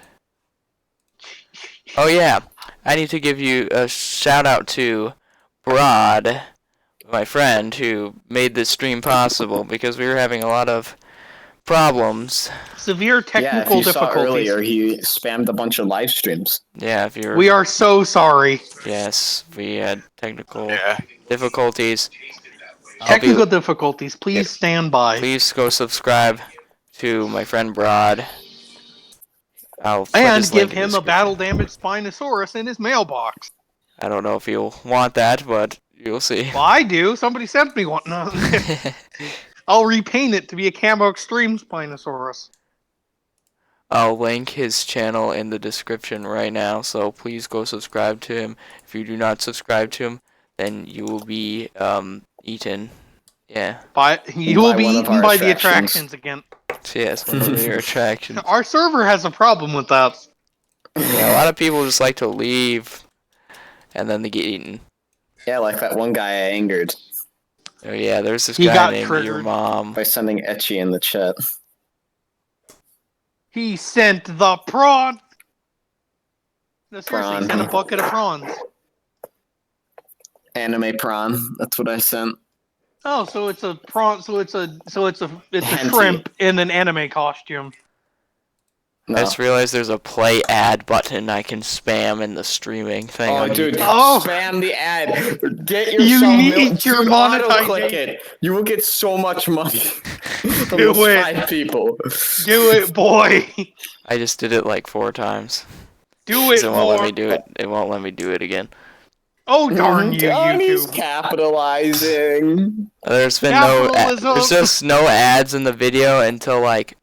Oh yeah, I need to give you a shout out to Broad, my friend, who made this stream possible because we were having a lot of problems. Severe Yeah, if technical you saw difficulties. earlier, he spammed a bunch of live streams. Yeah, if you're We are so sorry. yes, we had technical Yeah. difficulties. Technical difficulties. Please stand by. Please go subscribe to my friend Broad. I'll put And his link give in the him a description. battle-damaged Spinosaurus in his mailbox. I don't know if you'll want that, but you'll see. Well, I do. Somebody sent me one. No. I'll repaint it to be a Camo Extreme Spinosaurus. I'll link his channel in the description right now, so please go subscribe to him. If you do not subscribe to him, then you will be eaten. Yeah. You will By be one of eaten our by the attractions. attractions again. So yes, one of your attractions. Our server has a problem with that. Yeah, a lot of people just like to leave, and then they get eaten. Yeah, like that one guy I angered Oh yeah, there's this He guy got named Your triggered. Mom. by sending Etchy in the chat. He sent the prawn. No, seriously, Prawn. he sent a bucket of prawns. Anime prawn. That's what I sent. Oh, so it's a prawn. So it's a Henty. shrimp in an anime costume. No. I just realized there's a play ad button I can spam in the streaming thing. Oh, on dude, YouTube. Oh. spam the ad. Get You yourself need your Dude, monetization. auto-click it. You will get so much money from Do those it. 5 people. Do it, boy. I just did it like 4 times. Do it, It won't let boy. me do it. It won't let me do it again. Oh, darn you, Johnny's YouTube. capitalizing. There's been Capitalism. there's just no ads in the video until like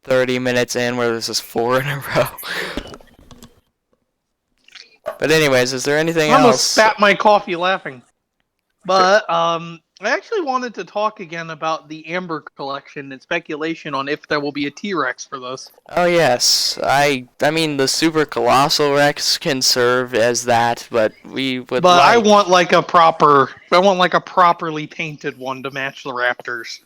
30 minutes in, where there's just 4 in a row. But anyways, is there anything I almost else? spat my coffee laughing. But I actually wanted to talk again about the Amber collection and speculation on if there will be a T-Rex for this. Oh yes, I mean the Super Colossal Rex can serve as that, but we would. But I like... want like a properly painted one to match the Raptors.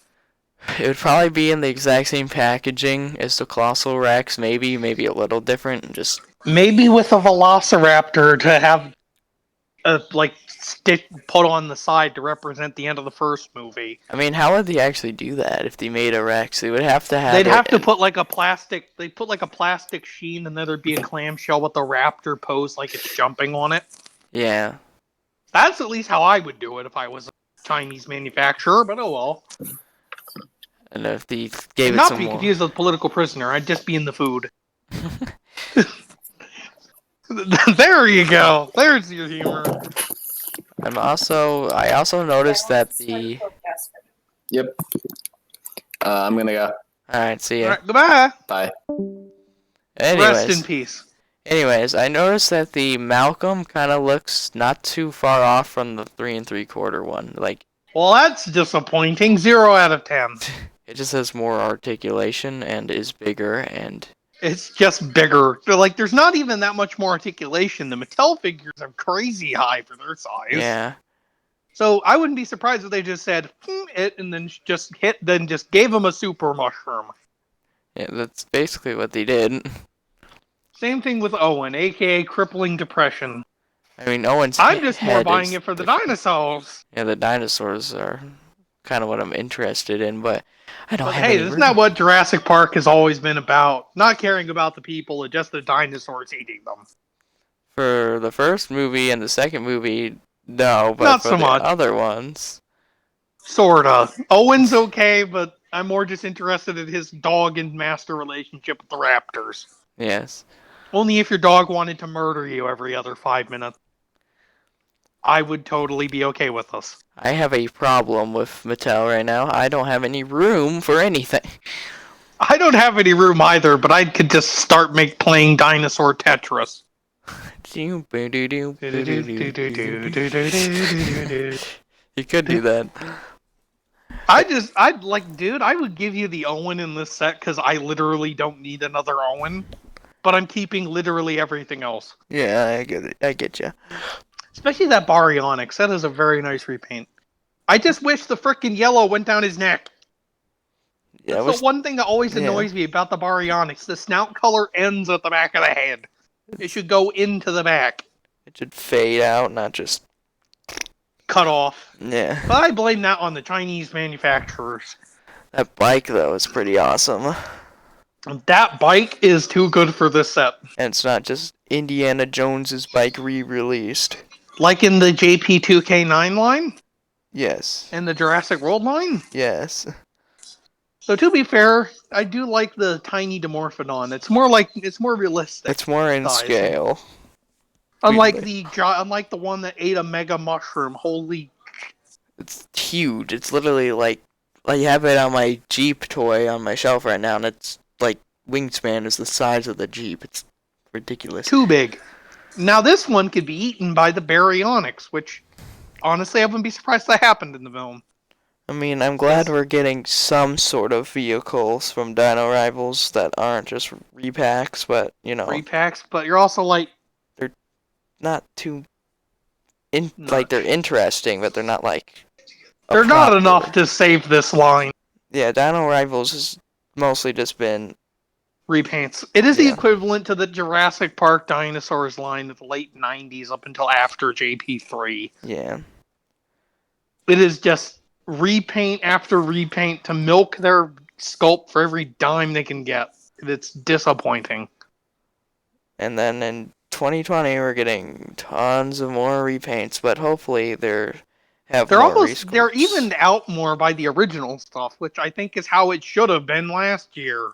It would probably be in the exact same packaging as the Colossal Rex, maybe a little different. Just Maybe with a Velociraptor to have put on the side to represent the end of the first movie. I mean, how would they actually do that if they made a Rex? They would have to have. They'd have to it- put like a plastic. They'd put like a plastic sheen, and then there'd be a clamshell with the raptor pose like it's jumping on it. Yeah. That's at least how I would do it if I was a Chinese manufacturer. But oh well. And if they gave it Not some be more. confused with political prisoner. I'd just be in the food. There you go. There's your humor. I also noticed that the. Yep. I'm gonna go. Alright, see ya. All right, goodbye. Bye. Anyways. Rest in peace. Anyways, I noticed that the Malcolm kind of looks not too far off from the 3 3/4 one. Like, Well, that's disappointing. 0 out of 10. it just has more articulation and is bigger, and It's just bigger. Like, there's not even that much more articulation. The Mattel figures are crazy high for their size. yeah. So I wouldn't be surprised if they just said it and then just gave him a super mushroom. Yeah, that's basically what they did. Same thing with Owen, aka crippling depression. I mean, Owen's I'm just more head buying is it for the different. dinosaurs. Yeah, the dinosaurs are kind of what I'm interested in, but I don't But have hey, any isn't room. that what Jurassic Park has always been about? Not caring about the people, and just the dinosaurs eating them. For the first movie and the second movie, no, but Not for so the much. other ones, Sorta. Owen's okay, but I'm more just interested in his dog and master relationship with the raptors. yes. Only if your dog wanted to murder you every other 5 minutes. I would totally be okay with this. I have a problem with Mattel right now. I don't have any room for anything. I don't have any room either, but I could just start playing dinosaur Tetris. You could do that. I would give you the Owen in this set because I literally don't need another Owen, but I'm keeping literally everything else. Yeah, I get it. I get you. Especially that Baryonyx. That is a very nice repaint. I just wish the frickin' yellow went down his neck. Yeah, That's the one thing that always annoys me about the Baryonyx. The snout color ends at the back of the head. It should go into the back. it should fade out, not just Cut off. yeah. But I blame that on the Chinese manufacturers. That bike though is pretty awesome. That bike is too good for this set. And it's not just Indiana Jones's bike re-released. Like in the JP2K9 line? Yes. And the Jurassic World line? Yes. So to be fair, I do like the tiny Dimorphodon. It's more realistic. It's more in size. scale. Unlike the one that ate a mega mushroom. Holy! It's huge. It's literally like I have it on my Jeep toy on my shelf right now, and it's like wingspan is the size of the Jeep. It's ridiculous. Too big. Now this one could be eaten by the Baryonyx, which honestly I wouldn't be surprised that happened in the film. I mean, I'm glad we're getting some sort of vehicles from Dino Rivals that aren't just repacks, but you know, Repacks, but you're also like not too like they're interesting, but they're not like they're not proper. enough to save this line. Yeah, Dino Rivals has mostly just been Repaints. It is the Yeah. equivalent to the Jurassic Park dinosaurs line of the late 90s up until after JP3. yeah. It is just repaint after repaint to milk their sculpt for every dime they can get. It's disappointing. And then in 2020 we're getting tons of more repaints, but hopefully they're They're evened out more by the original stuff, which I think is how it should have been last year.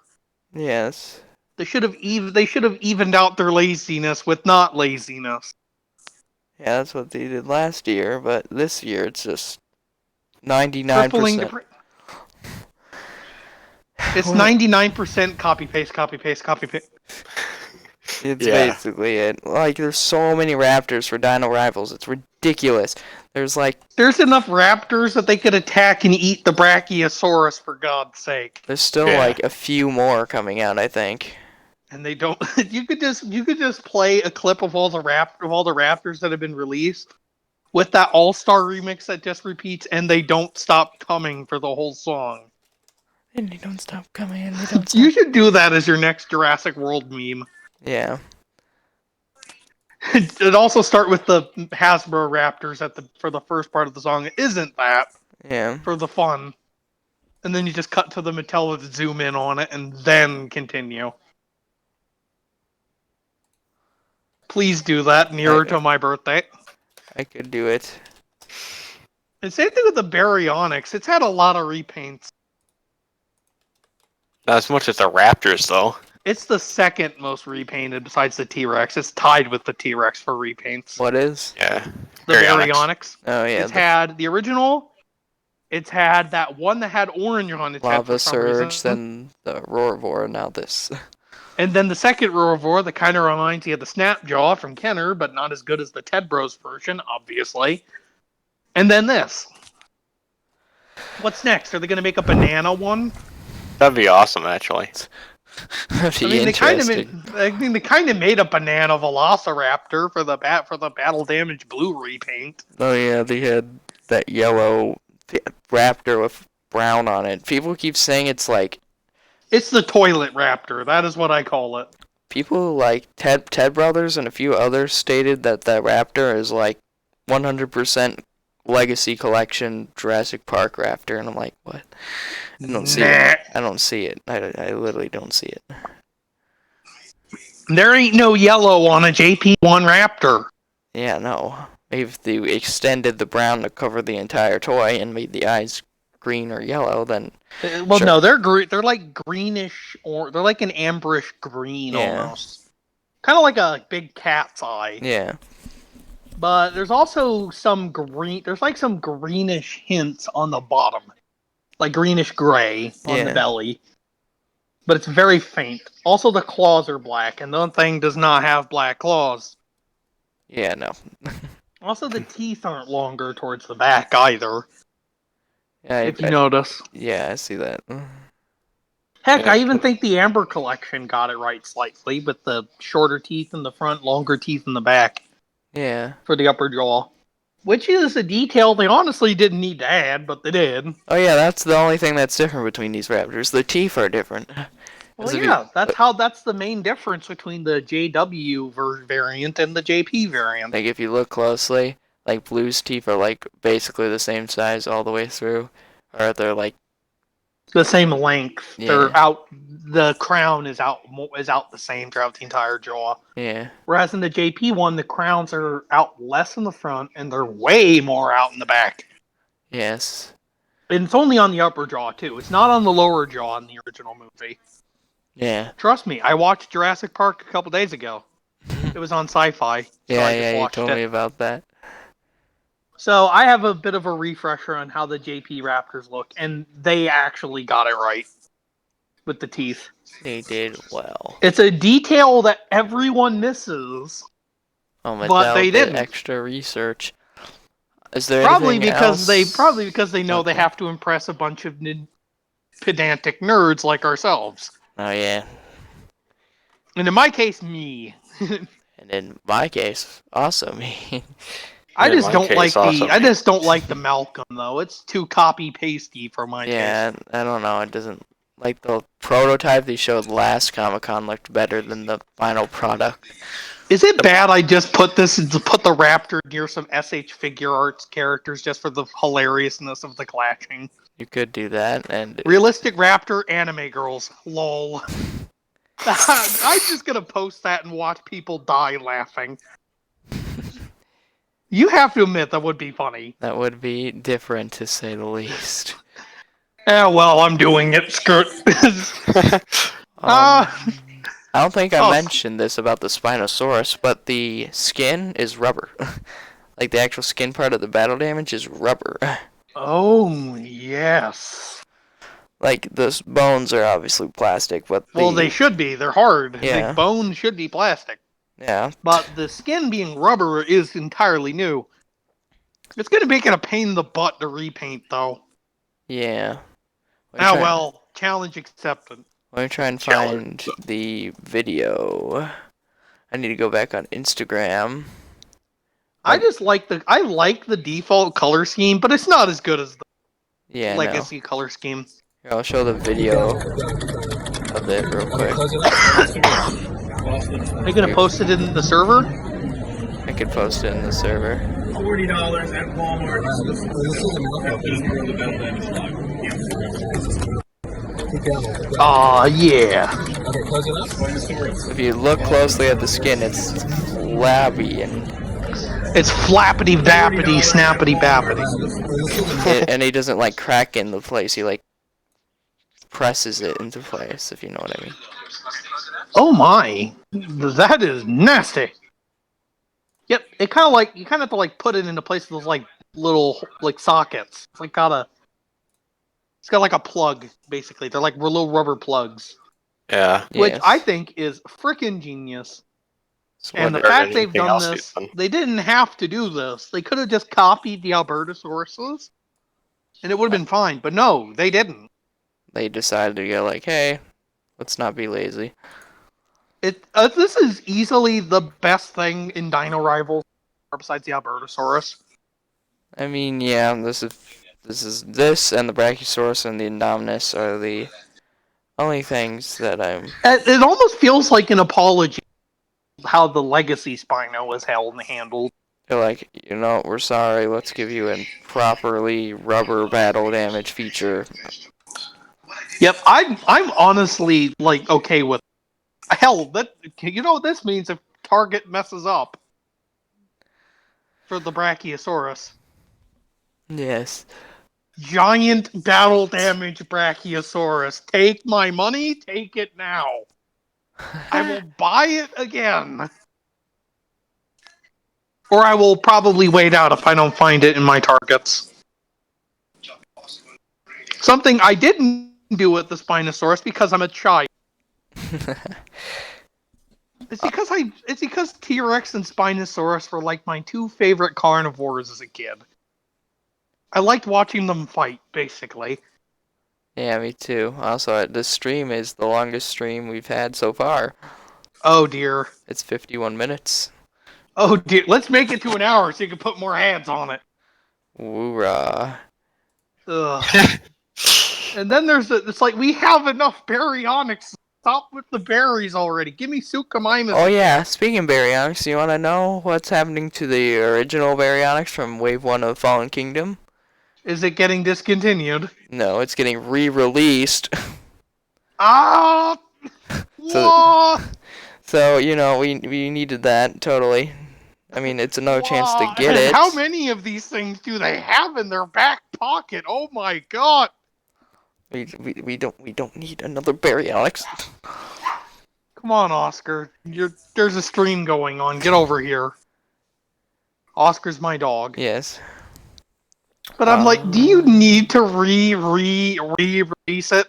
Yes. They should have evened out their laziness with not laziness. Yeah, that's what they did last year, but this year it's just 99%. It's 99% copy paste, copy paste, copy paste. It's Yeah. basically it. Like, there's so many raptors for Dino Rivals. It's ridiculous. There's enough raptors that they could attack and eat the Brachiosaurus, for God's sake. there's still Yeah. like a few more coming out, I think. And they don't. You could just play a clip of all the raptors that have been released with that all-star remix that just repeats, and they don't stop coming for the whole song. And they don't stop coming. They don't You should do that as your next Jurassic World meme. Yeah. It'd also start with the Hasbro Raptors for the first part of the song. It isn't that Yeah. for the fun, and then you just cut to the Mattel to zoom in on it, and then continue. Please do that nearer to my birthday. I could do it. And same thing with the Baryonyx. It's had a lot of repaints. Not as much as the Raptors, though. It's the second most repainted besides the T-Rex. It's tied with the T-Rex for repaints. What is? Yeah. The Baryonyx. Oh, yeah. It's had the original. It's had that one that had orange on its head Lava for some Surge, reason. then the Roarvore, now this. And then the second Herbivore that kind of reminds you of the Snapjaw from Kenner, but not as good as the Ted Bros version, obviously. And then this. What's next? Are they going to make a banana one? That'd be awesome, actually. That'd be I mean, interesting. they kind of made a banana Velociraptor for the battle damage blue repaint. Oh yeah, they had that yellow raptor with brown on it. People keep saying it's like It's the toilet raptor. That is what I call it. people like Ted Brothers and a few others stated that the raptor is like 100% legacy collection Jurassic Park raptor, and I'm like, what? I don't see it. I don't see it. I literally don't see it. There ain't no yellow on a JP1 Raptor. Yeah, no. If they extended the brown to cover the entire toy and made the eyes green or yellow, then Well, sure. no, they're like greenish, or they're like an amberish green almost, kind of like a big cat's eye. Yeah. But there's also some green. There's like some greenish hints on the bottom, like greenish gray on the belly. But it's very faint. Also, the claws are black, and the thing does not have black claws. Yeah, no. Also, the teeth aren't longer towards the back either. Yeah, if you notice. Yeah, I see that. Heck, I even think the Amber collection got it right slightly, with the shorter teeth in the front, longer teeth in the back. Yeah. For the upper jaw. Which is a detail they honestly didn't need to add, but they did. Oh yeah, that's the only thing that's different between these raptors. The teeth are different. Well, yeah, that's the main difference between the JW variant and the JP variant. Like, if you look closely, like, Blue's teeth are, like, basically the same size all the way through. Or they're, like... the same length. Yeah. They're out... the crown is out the same throughout the entire jaw. Yeah. Whereas in the JP one, the crowns are out less in the front, and they're way more out in the back. Yes. And it's only on the upper jaw, too. It's not on the lower jaw in the original movie. Yeah. Trust me, I watched Jurassic Park a couple days ago. It was on Sci-Fi. Yeah, you told me about that. So I have a bit of a refresher on how the JP Raptors look, and they actually got it right with the teeth. They did well. It's a detail that everyone misses. But they didn't. Extra research. Is there probably because they know they have to impress a bunch of pedantic nerds like ourselves. Oh yeah. And in my case, me. And in my case, also me. I just don't like the Malcolm though. It's too copy pasty for my taste. Yeah, I don't know. It doesn't, like, the prototype they showed last Comic-Con looked better than the final product. Is it bad I just put the Raptor near some SH Figure Arts characters just for the hilariousness of the clashing? You could do that, and realistic Raptor anime girls. Lol. I'm just gonna post that and watch people die laughing. You have to admit that would be funny. That would be different, to say the least. Well, I'm doing it. Skirt. I don't think I mentioned this about the Spinosaurus, but the skin is rubber. Like, the actual skin part of the battle damage is rubber. Oh, yes. Like, the bones are obviously plastic, but well, they should be. They're hard. Yeah. The bones should be plastic. Yeah. But the skin being rubber is entirely new. It's going to make it a pain in the butt to repaint, though. Yeah. Well, challenge accepted. Let me try and find the video. I need to go back on Instagram. I like the default color scheme, but it's not as good as the legacy color scheme. Here, I'll show the video of it real quick. Are you gonna post it in the server? I could post it in the server. $40 at Walmart. Aw, yeah. If you look closely at the skin, it's flabby and... it's flappity bappity, snappity bappity. And he doesn't, like, crack into place. He, like, presses it into place, if you know what I mean. Oh my, that is nasty. Yep, it kind of you kind of have to like put it into place with those like little like sockets. It's got like a plug basically. They're like little rubber plugs. Yeah. Which I think is freaking genius. And the fact they've done this, they didn't have to do this. They could have just copied the Albertosauruses, and it would have been fine. But no, they didn't. They decided to go like, hey, let's not be lazy. This is easily the best thing in Dino Rivals besides the Albertosaurus. I mean, yeah, this and the Brachiosaurus and the Indominus are the only things that I'm It almost feels like an apology how the legacy Spino was held and handled. like, we're sorry. Let's give you a properly rubber battle damage feature. Yep, I'm honestly like okay with. Hell, that this means if target messes up for the Brachiosaurus. Yes. Giant battle damage Brachiosaurus. Take my money, take it now. I will buy it again. Or I will probably wait out if I don't find it in my targets. Something I didn't do with the Spinosaurus because I'm a child. It's because T-Rex and Spinosaurus were like my two favorite carnivores as a kid. I liked watching them fight, basically. Yeah, me too. Also, this stream is the longest stream we've had so far. Oh dear. It's 51 minutes. Oh dear. Let's make it to an hour so you can put more hands on it. Woorah. Ugh. And then it's like, we have enough baryonyx. Stop with the berries already. Give me Suchomimus. Oh yeah, speaking of baryonyx, you want to know what's happening to the original baryonyx from Wave 1 of Fallen Kingdom? Is it getting discontinued? No, it's getting re-released. Ah! So, we needed that, totally. I mean, it's another chance to get it. How many of these things do they have in their back pocket? Oh my god! We don't need another baryonyx. Come on, Oscar. There's a stream going on. Get over here. Oscar's my dog. Yes. But I'm like, do you need to re-release it?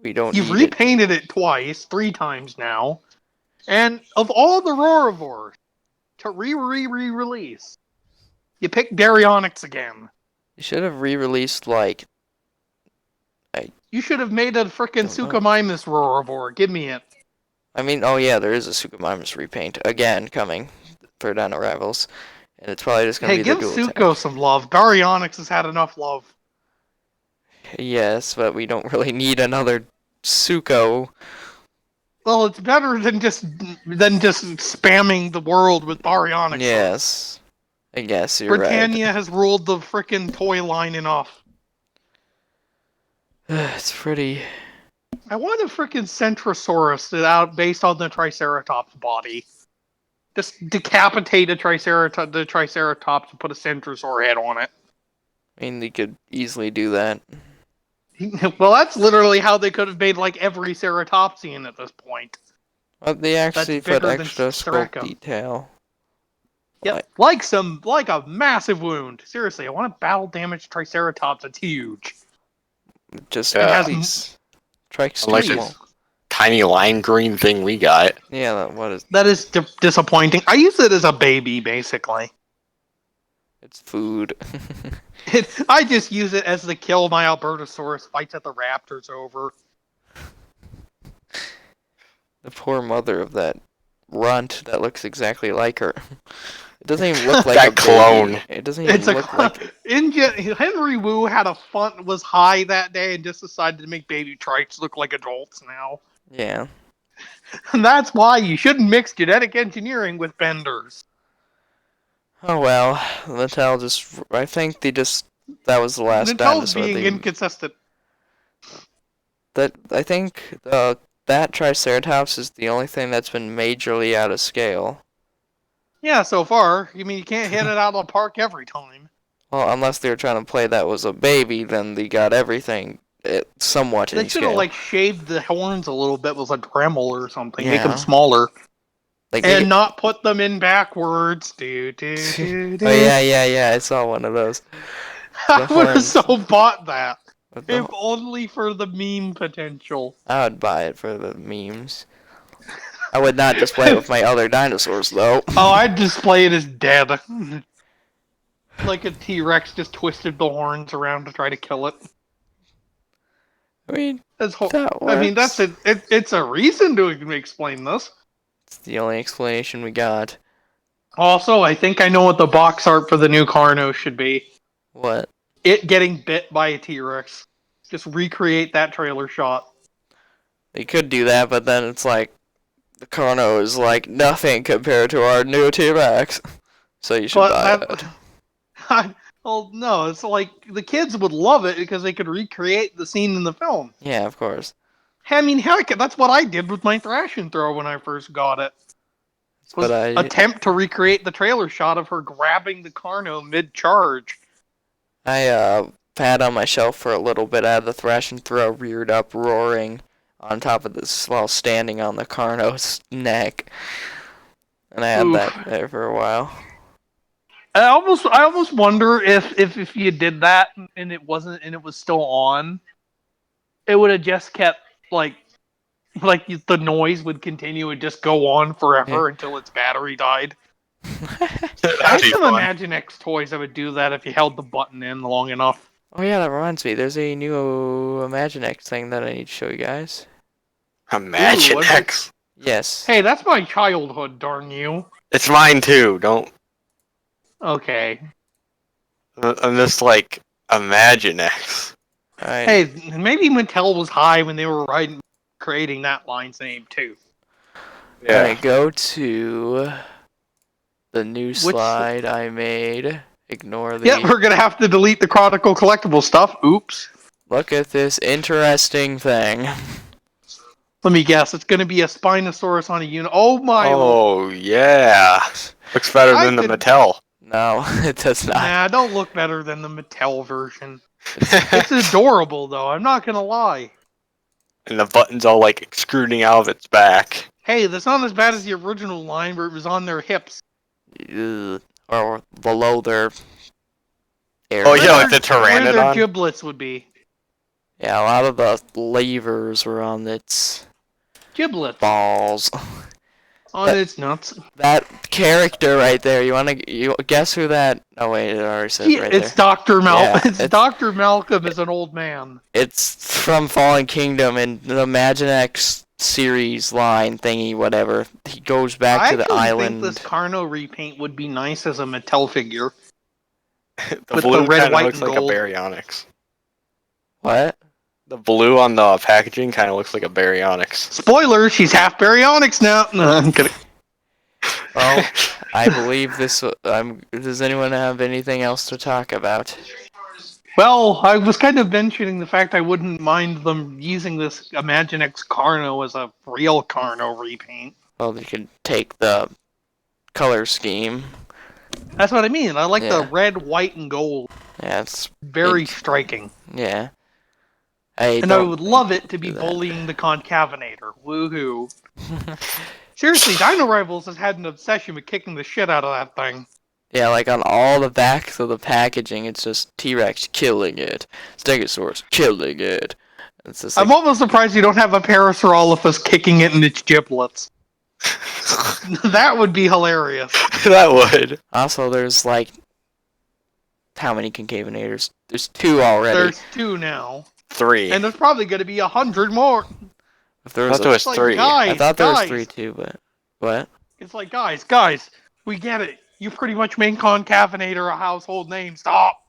We don't You've need it. repainted it twice, 3 times now. And of all the Roarivores to re-release, you pick Baryonyx again. You should have re-released, like... You should have made a frickin' Suchomimus Roarivore. Give me it. I mean, oh yeah, there is a Suchomimus repaint, again, coming for Dino Rivals. And it's probably just going to be the dual Hey, give Sucho some love. Baryonyx has had enough love. Yes, but we don't really need another Sucho. Well, it's better than just spamming the world with Baryonyx. Yes. I guess you're Britannia has ruled the frickin' toy line enough. It's pretty... I want a frickin' Centrosaurus out based on the Triceratops body. Just decapitate the Triceratops and put a Centrosaur head on it. I mean, they could easily do that. Well, that's literally how they could have made like every Ceratopsian at this point. But they actually put bigger than extra sculpt Stracum. detail. Yep, like a massive wound. Seriously, I want a battle damage Triceratops that's huge. Just Yeah. these trikes. Unless it's tiny lime green thing we got. Yeah, what is... That is disappointing. I use it as a baby, basically. It's food. I just use it as the kill my Albertosaurus fights at the raptors over. The poor mother of that runt that looks exactly like her. It doesn't even look like That a clone. Baby. It doesn't even look like... Henry Wu had was high that day and just decided to make baby trikes look like adults now. Yeah. And that's why you shouldn't mix genetic engineering with benders. Oh well, Mattel just... I think they just... That was the last Mattel's dinosaur. being inconsistent. I think that Triceratops is the only thing that's been majorly out of scale. Yeah, so far. I mean, you can't hit it out of the park every time. Well, unless they were trying to play that was a baby, then they got everything somewhat They in should have, scale. like, shaved the horns a little bit with a Dremel or something. Make Yeah. them smaller. Like And not put them in backwards. Oh, yeah, I saw one of those. I would have horns. so bought that. With the- If only for the meme potential. I would buy it for the memes. I would not display it with my other dinosaurs, though. Oh, I'd display it as dead. Like a T-Rex just twisted the horns around to try to kill it. I mean, That's that I mean, that's works. it's a reason to explain this. It's the only explanation we got. Also, I think I know what the box art for the new Carno should be. What? It getting bit by a T-Rex. Just recreate that trailer shot. You could do that, but then it's like the Carno is like nothing compared to our new T-Rex. So you should buy it. Well, no, it's like the kids would love it because they could recreate the scene in the film. Yeah, of course. I mean, heck, that's what I did with my thrash and throw when I first got it. Was attempt to recreate the trailer shot of her grabbing the Carno mid-charge. I had on my shelf for a little bit. I had the thrash and throw reared up, roaring on top of this while standing on the Carno's neck, and I had that there for a while. I almost wonder if you did that and it was still on, it would have just kept like the noise would continue and just go on forever until its battery died. I have some Imaginext toys that would do that if you held the button in long enough. Oh yeah, that reminds me. There's a new Imaginext thing that I need to show you guys. Imaginext? Yes. Hey, that's my childhood, darn you. It's mine too, don't... Okay. I'm just like, Imaginext. Right. Hey, maybe Mattel was high when they were creating that line's name too. Yeah. Alright, go to the new slide I made. Ignore the... Yeah, we're gonna have to delete the Chronicle collectible stuff. Oops. Look at this interesting thing. Let me guess, it's gonna be a Spinosaurus on a unit. Oh my! Oh, yeah. Looks better than the Mattel. No, it does not. Nah, don't look better than the Mattel version. It's adorable, though. I'm not gonna lie. And the button's all like extruding out of its back. Hey, that's not as bad as the original line where it was on their hips. Or below their area. Oh, yeah, like the Where their Pteranodon. giblets would be. Yeah, a lot of the levers were on its Giblets. balls. On its nuts. That character right there, you guess who that... Oh wait, it already says right there. It's Dr. Malcolm. Yeah, it's Dr. Malcolm as an old man. It's from Fallen Kingdom and the Imaginext series line thingy, whatever. He goes back to the island. I think this Carno repaint would be nice as a Mattel figure. The With blue the red, kind of white, looks and like gold. a Baryonyx. What? The blue on the packaging kind of looks like a Baryonyx. Spoiler, she's half Baryonyx now. No, I'm kidding. Well, I believe this... does anyone have anything else to talk about? Well, I was kind of mentioning the fact I wouldn't mind them using this Imaginext Carno as a real Carno repaint. Well, you could take the color scheme. That's what I mean. I like the red, white, and gold. Yeah, it's... Very striking. Yeah. I would love it to be bullying the Concavinator. Woohoo. Seriously, Dino Rivals has had an obsession with kicking the shit out of that thing. Yeah, like on all the backs of the packaging, it's just T-Rex killing it, Stegosaurus killing it. It's just like... I'm almost surprised you don't have a Parasaurolophus kicking it in its giblets. That would be hilarious. That would. Also, there's like... How many Concavenators? There's 2 already. There's 2 now. 3. And there's probably going to be 100 more. If there I was thought there was 3. I thought there was 3 too, but... What? It's like, guys, we get it. You pretty much made Concavinator a household name. Stop!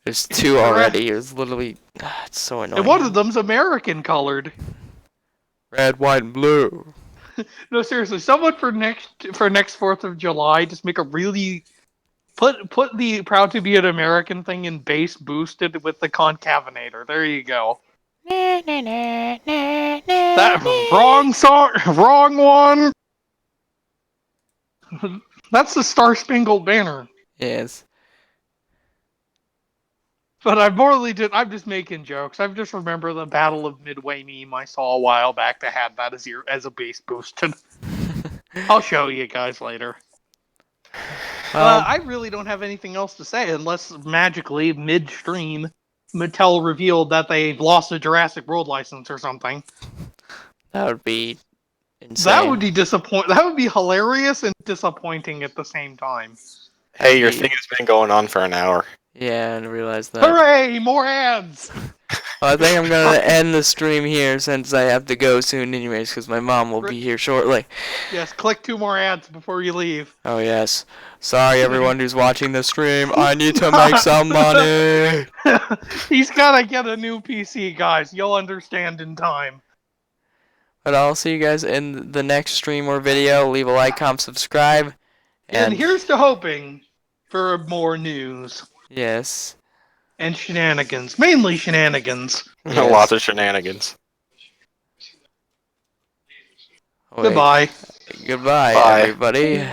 There's 2 already. It's literally... it's so annoying. And one of them's American colored. Red, white, and blue. No, seriously, someone for next 4th of July, just make a really... Put the proud to be an American thing in base boosted with the Concavinator. There you go. That wrong song, wrong one. That's the Star Spangled Banner. Yes. But I'm just making jokes. I just remember the Battle of Midway meme I saw a while back that had that as a base boosted. I'll show you guys later. I really don't have anything else to say unless magically midstream Mattel revealed that they've lost a Jurassic World license or something. That would be insane. That would be That would be hilarious and disappointing at the same time. Hey, your thing has been going on for an hour. Yeah, I realized that. Hooray! More ads! Well, I think I'm gonna end the stream here since I have to go soon anyways, because my mom will be here shortly. Yes, click 2 more ads before you leave. Oh yes. Sorry everyone who's watching the stream. I need to make some money. He's gotta get a new PC, guys. You'll understand in time. But I'll see you guys in the next stream or video. Leave a like, comment, subscribe. And here's to hoping for more news. Yes. And shenanigans. Mainly shenanigans. Yes. Lots of shenanigans. Wait. Goodbye. Goodbye, Bye. everybody.